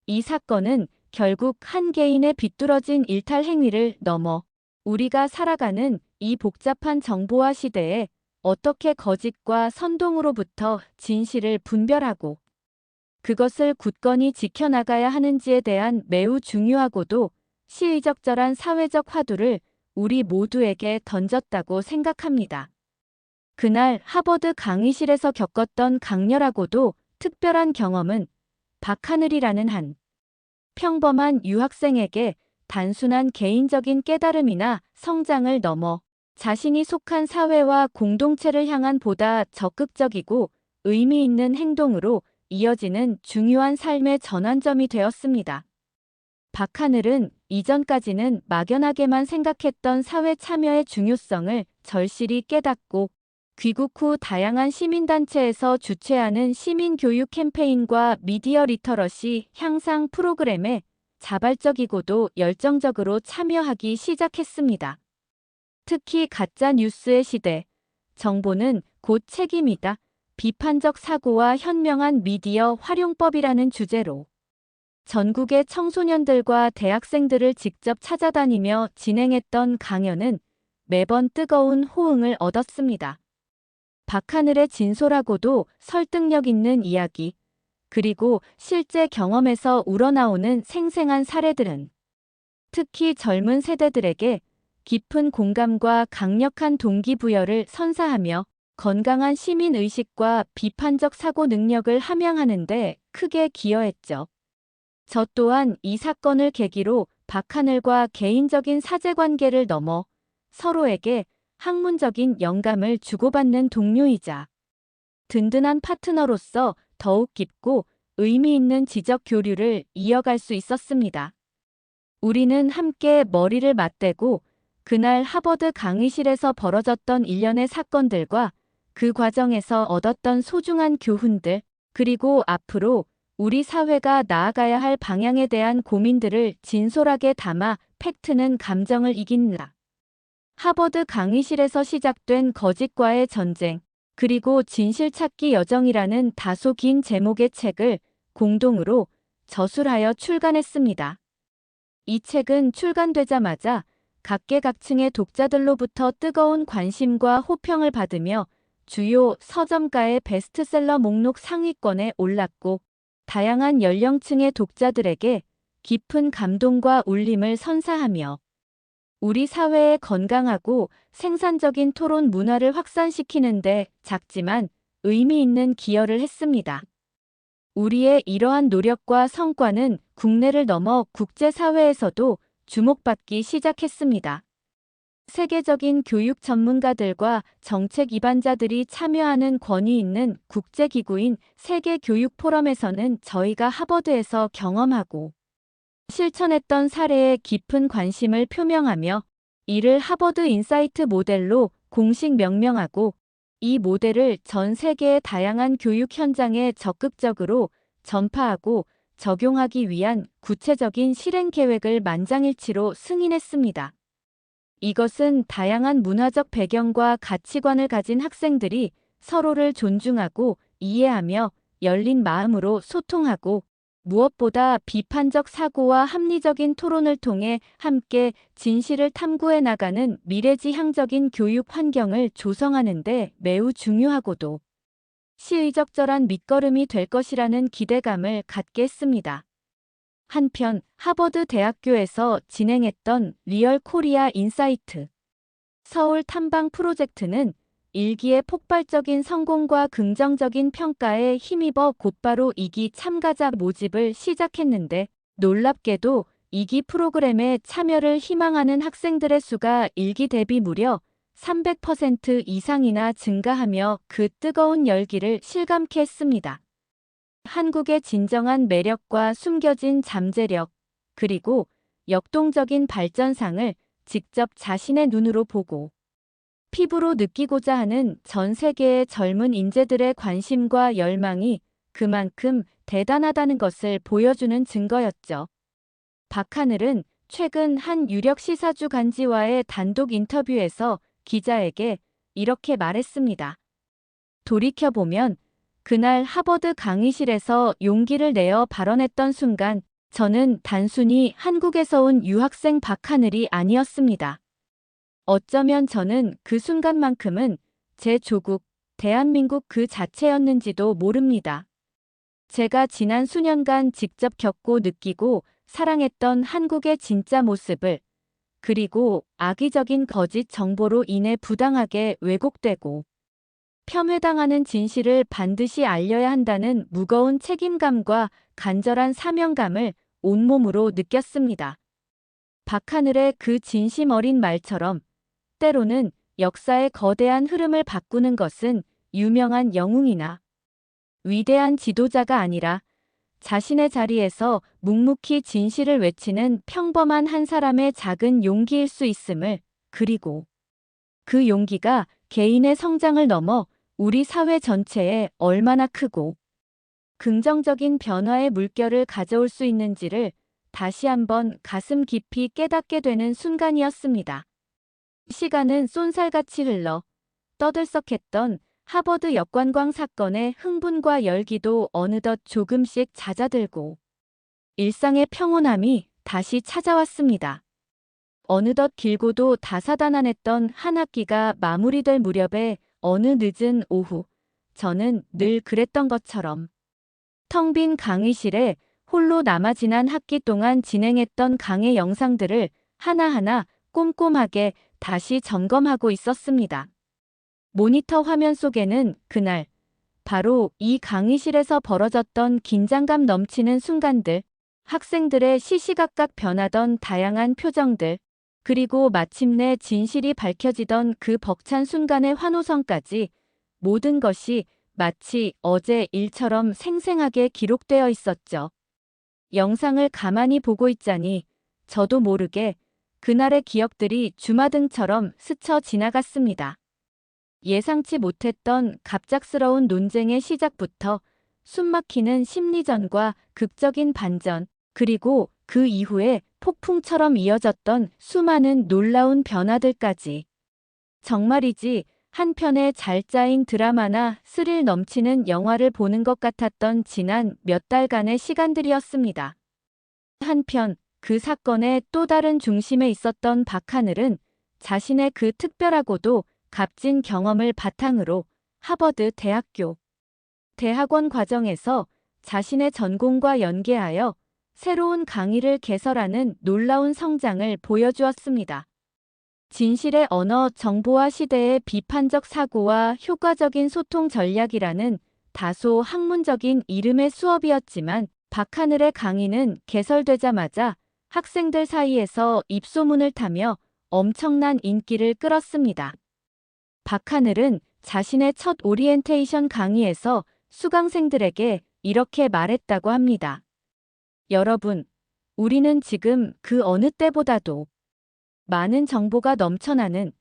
A: 이 사건은 결국 한 개인의 비뚤어진 일탈 행위를 넘어 우리가 살아가는 이 복잡한 정보화 시대에 어떻게 거짓과 선동으로부터 진실을 분별하고 그것을 굳건히 지켜나가야 하는지에 대한 매우 중요하고도 시의적절한 사회적 화두를 우리 모두에게 던졌다고 생각합니다. 그날 하버드 강의실에서 겪었던 강렬하고도 특별한 경험은 박하늘이라는 한 평범한 유학생에게 단순한 개인적인 깨달음이나 성장을 넘어 자신이 속한 사회와 공동체를 향한 보다 적극적이고 의미 있는 행동으로 이어지는 중요한 삶의 전환점이 되었습니다. 박하늘은 이전까지는 막연하게만 생각했던 사회 참여의 중요성을 절실히 깨닫고 귀국 후 다양한 시민단체에서 주최하는 시민교육 캠페인과 미디어 리터러시 향상 프로그램에 자발적이고도 열정적으로 참여하기 시작했습니다. 특히 가짜 뉴스의 시대, 정보는 곧 책임이다. 비판적 사고와 현명한 미디어 활용법이라는 주제로 전국의 청소년들과 대학생들을 직접 찾아다니며 진행했던 강연은 매번 뜨거운 호응을 얻었습니다. 박하늘의 진솔하고도 설득력 있는 이야기, 그리고 실제 경험에서 우러나오는 생생한 사례들은 특히 젊은 세대들에게 깊은 공감과 강력한 동기부여를 선사하며 건강한 시민의식과 비판적 사고 능력을 함양하는 데 크게 기여했죠. 저 또한 이 사건을 계기로 박하늘과 개인적인 사제관계를 넘어 서로에게 학문적인 영감을 주고받는 동료이자 든든한 파트너로서 더욱 깊고 의미 있는 지적 교류를 이어갈 수 있었습니다. 우리는 함께 머리를 맞대고 그날 하버드 강의실에서 벌어졌던 일련의 사건들과 그 과정에서 얻었던 소중한 교훈들, 그리고 앞으로 우리 사회가 나아가야 할 방향에 대한 고민들을 진솔하게 담아 팩트는 감정을 이긴다. 하버드 강의실에서 시작된 거짓과의 전쟁, 그리고 진실 찾기 여정이라는 다소 긴 제목의 책을 공동으로 저술하여 출간했습니다. 이 책은 출간되자마자 각계각층의 독자들로부터 뜨거운 관심과 호평을 받으며 주요 서점가의 베스트셀러 목록 상위권에 올랐고 다양한 연령층의 독자들에게 깊은 감동과 울림을 선사하며 우리 사회의 건강하고 생산적인 토론 문화를 확산시키는 데 작지만 의미 있는 기여를 했습니다. 우리의 이러한 노력과 성과는 국내를 넘어 국제사회에서도 주목받기 시작했습니다. 세계적인 교육 전문가들과 정책 입안자들이 참여하는 권위 있는 국제기구인 세계교육포럼에서는 저희가 하버드에서 경험하고 실천했던 사례에 깊은 관심을 표명하며 이를 하버드 인사이트 모델로 공식 명명하고 이 모델을 전 세계의 다양한 교육 현장에 적극적으로 전파하고 적용하기 위한 구체적인 실행 계획을 만장일치로 승인했습니다. 이것은 다양한 문화적 배경과 가치관을 가진 학생들이 서로를 존중하고 이해하며 열린 마음으로 소통하고 무엇보다 비판적 사고와 합리적인 토론을 통해 함께 진실을 탐구해 나가는 미래지향적인 교육 환경을 조성하는 데 매우 중요하고도 시의적절한 밑거름이 될 것이라는 기대감을 갖게 했습니다. 한편 하버드 대학교에서 진행했던 리얼 코리아 인사이트 서울 탐방 프로젝트는 일기의 폭발적인 성공과 긍정적인 평가에 힘입어 곧바로 2기 참가자 모집을 시작했는데 놀랍게도 2기 프로그램에 참여를 희망하는 학생들의 수가 1기 대비 무려 300% 이상이나 증가하며 그 뜨거운 열기를 실감케 했습니다. 한국의 진정한 매력과 숨겨진 잠재력, 그리고 역동적인 발전상을 직접 자신의 눈으로 보고 피부로 느끼고자 하는 전 세계의 젊은 인재들의 관심과 열망이 그만큼 대단하다는 것을 보여주는 증거였죠. 박하늘은 최근 한 유력 시사주 간지와의 단독 인터뷰에서 기자에게 이렇게 말했습니다. 돌이켜보면 그날 하버드 강의실에서 용기를 내어 발언했던 순간 저는 단순히 한국에서 온 유학생 박하늘이 아니었습니다. 어쩌면 저는 그 순간만큼은 제 조국, 대한민국 그 자체였는지도 모릅니다. 제가 지난 수년간 직접 겪고 느끼고 사랑했던 한국의 진짜 모습을, 그리고 악의적인 거짓 정보로 인해 부당하게 왜곡되고 폄훼당하는 진실을 반드시 알려야 한다는 무거운 책임감과 간절한 사명감을 온몸으로 느꼈습니다. 박하늘의 그 진심 어린 말처럼 때로는 역사의 거대한 흐름을 바꾸는 것은 유명한 영웅이나 위대한 지도자가 아니라 자신의 자리에서 묵묵히 진실을 외치는 평범한 한 사람의 작은 용기일 수 있음을, 그리고 그 용기가 개인의 성장을 넘어 우리 사회 전체에 얼마나 크고 긍정적인 변화의 물결을 가져올 수 있는지를 다시 한번 가슴 깊이 깨닫게 되는 순간이었습니다. 시간은 쏜살같이 흘러 떠들썩했던 하버드 역관광 사건의 흥분과 열기도 어느덧 조금씩 잦아들고 일상의 평온함이 다시 찾아왔습니다. 어느덧 길고도 다사다난했던 한 학기가 마무리될 무렵에 어느 늦은 오후, 저는 늘 그랬던 것처럼 텅 빈 강의실에 홀로 남아 지난 학기 동안 진행했던 강의 영상들을 하나하나 꼼꼼하게 다시 점검하고 있었습니다. 모니터 화면 속에는 그날 바로 이 강의실에서 벌어졌던 긴장감 넘치는 순간들, 학생들의 시시각각 변하던 다양한 표정들, 그리고 마침내 진실이 밝혀지던 그 벅찬 순간의 환호성까지 모든 것이 마치 어제 일처럼 생생하게 기록되어 있었죠. 영상을 가만히 보고 있자니 저도 모르게 그날의 기억들이 주마등처럼 스쳐 지나갔습니다. 예상치 못했던 갑작스러운 논쟁의 시작부터 숨막히는 심리전과 극적인 반전, 그리고 그 이후에 폭풍처럼 이어졌던 수많은 놀라운 변화들까지. 정말이지 한 편의 잘 짜인 드라마나 스릴 넘치는 영화를 보는 것 같았던 지난 몇 달간의 시간들이었습니다. 한편 그 사건의 또 다른 중심에 있었던 박하늘은 자신의 그 특별하고도 값진 경험을 바탕으로 하버드 대학교 대학원 과정에서 자신의 전공과 연계하여 새로운 강의를 개설하는 놀라운 성장을 보여주었습니다. 진실의 언어, 정보화 시대의 비판적 사고와 효과적인 소통 전략이라는 다소 학문적인 이름의 수업이었지만 박하늘의 강의는 개설되자마자 학생들 사이에서 입소문을 타며 엄청난 인기를 끌었습니다. 박하늘은 자신의 첫 오리엔테이션 강의에서 수강생들에게 이렇게 말했다고 합니다. 여러분, 우리는 지금 그 어느 때보다도 많은 정보가 넘쳐나는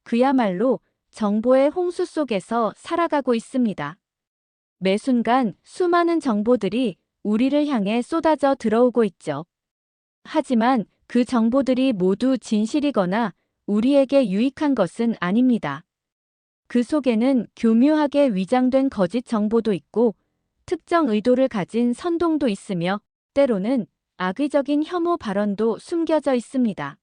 A: 그야말로 정보의 홍수 속에서 살아가고 있습니다. 매 순간 수많은 정보들이 우리를 향해 쏟아져 들어오고 있죠. 하지만 그 정보들이 모두 진실이거나 우리에게 유익한 것은 아닙니다. 그 속에는 교묘하게 위장된 거짓 정보도 있고 특정 의도를 가진 선동도 있으며 때로는 악의적인 혐오 발언도 숨겨져 있습니다.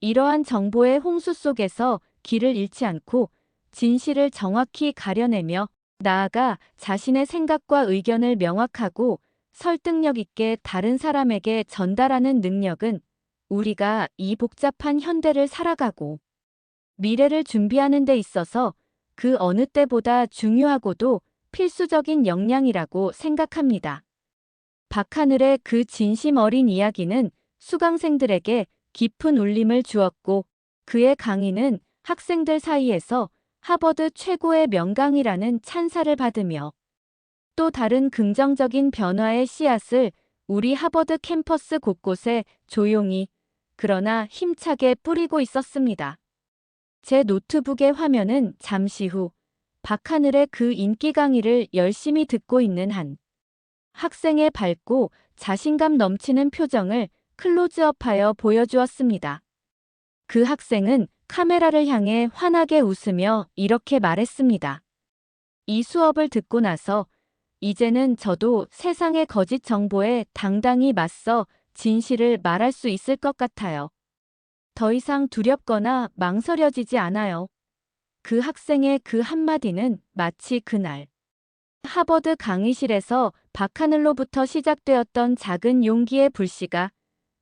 A: 이러한 정보의 홍수 속에서 길을 잃지 않고 진실을 정확히 가려내며 나아가 자신의 생각과 의견을 명확하고 설득력 있게 다른 사람에게 전달하는 능력은 우리가 이 복잡한 현대를 살아가고 미래를 준비하는 데 있어서 그 어느 때보다 중요하고도 필수적인 역량이라고 생각합니다. 박하늘의 그 진심 어린 이야기는 수강생들에게 깊은 울림을 주었고 그의 강의는 학생들 사이에서 하버드 최고의 명강이라는 찬사를 받으며 또 다른 긍정적인 변화의 씨앗을 우리 하버드 캠퍼스 곳곳에 조용히 그러나 힘차게 뿌리고 있었습니다. 제 노트북의 화면은 잠시 후 박하늘의 그 인기 강의를 열심히 듣고 있는 한 학생의 밝고 자신감 넘치는 표정을 클로즈업하여 보여주었습니다. 그 학생은 카메라를 향해 환하게 웃으며 이렇게 말했습니다. 이 수업을 듣고 나서 이제는 저도 세상의 거짓 정보에 당당히 맞서 진실을 말할 수 있을 것 같아요. 더 이상 두렵거나 망설여지지 않아요. 그 학생의 그 한마디는 마치 그날 하버드 강의실에서 박하늘로부터 시작되었던 작은 용기의 불씨가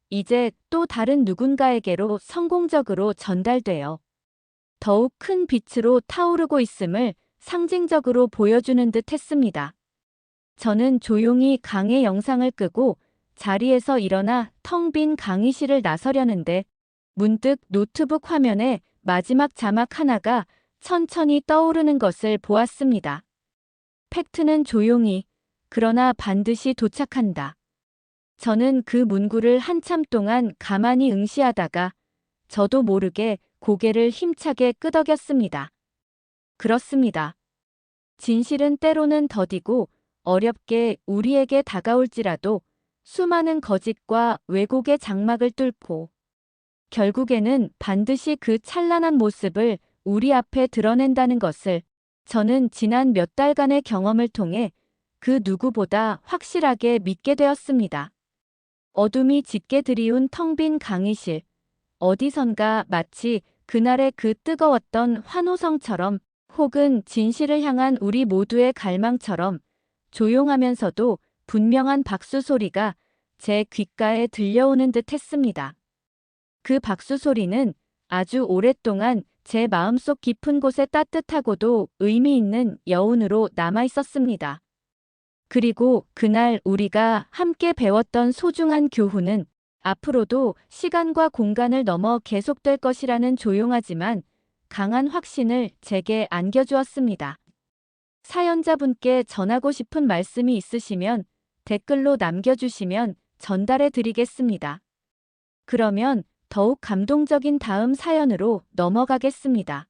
A: 이제 또 다른 누군가에게로 성공적으로 전달되어 더욱 큰 빛으로 타오르고 있음을 상징적으로 보여주는 듯 했습니다. 저는 조용히 강의 영상을 끄고 자리에서 일어나 텅 빈 강의실을 나서려는데 문득 노트북 화면에 마지막 자막 하나가 천천히 떠오르는 것을 보았습니다. 팩트는 조용히, 그러나 반드시 도착한다. 저는 그 문구를 한참 동안 가만히 응시하다가 저도 모르게 고개를 힘차게 끄덕였습니다. 그렇습니다. 진실은 때로는 더디고 어렵게 우리에게 다가올지라도 수많은 거짓과 왜곡의 장막을 뚫고 결국에는 반드시 그 찬란한 모습을 우리 앞에 드러낸다는 것을 저는 지난 몇 달간의 경험을 통해 그 누구보다 확실하게 믿게 되었습니다. 어둠이 짙게 드리운 텅 빈 강의실, 어디선가 마치 그날의 그 뜨거웠던 환호성처럼 혹은 진실을 향한 우리 모두의 갈망처럼 조용하면서도 분명한 박수 소리가 제 귓가에 들려오는 듯 했습니다. 그 박수 소리는 아주 오랫동안 제 마음속 깊은 곳에 따뜻하고도 의미 있는 여운으로 남아 있었습니다. 그리고 그날 우리가 함께 배웠던 소중한 교훈은 앞으로도 시간과 공간을 넘어 계속될 것이라는 조용하지만 강한 확신을 제게 안겨주었습니다. 사연자분께 전하고 싶은 말씀이 있으시면 댓글로 남겨주시면 전달해 드리겠습니다. 그러면 더욱 감동적인 다음 사연으로 넘어가겠습니다.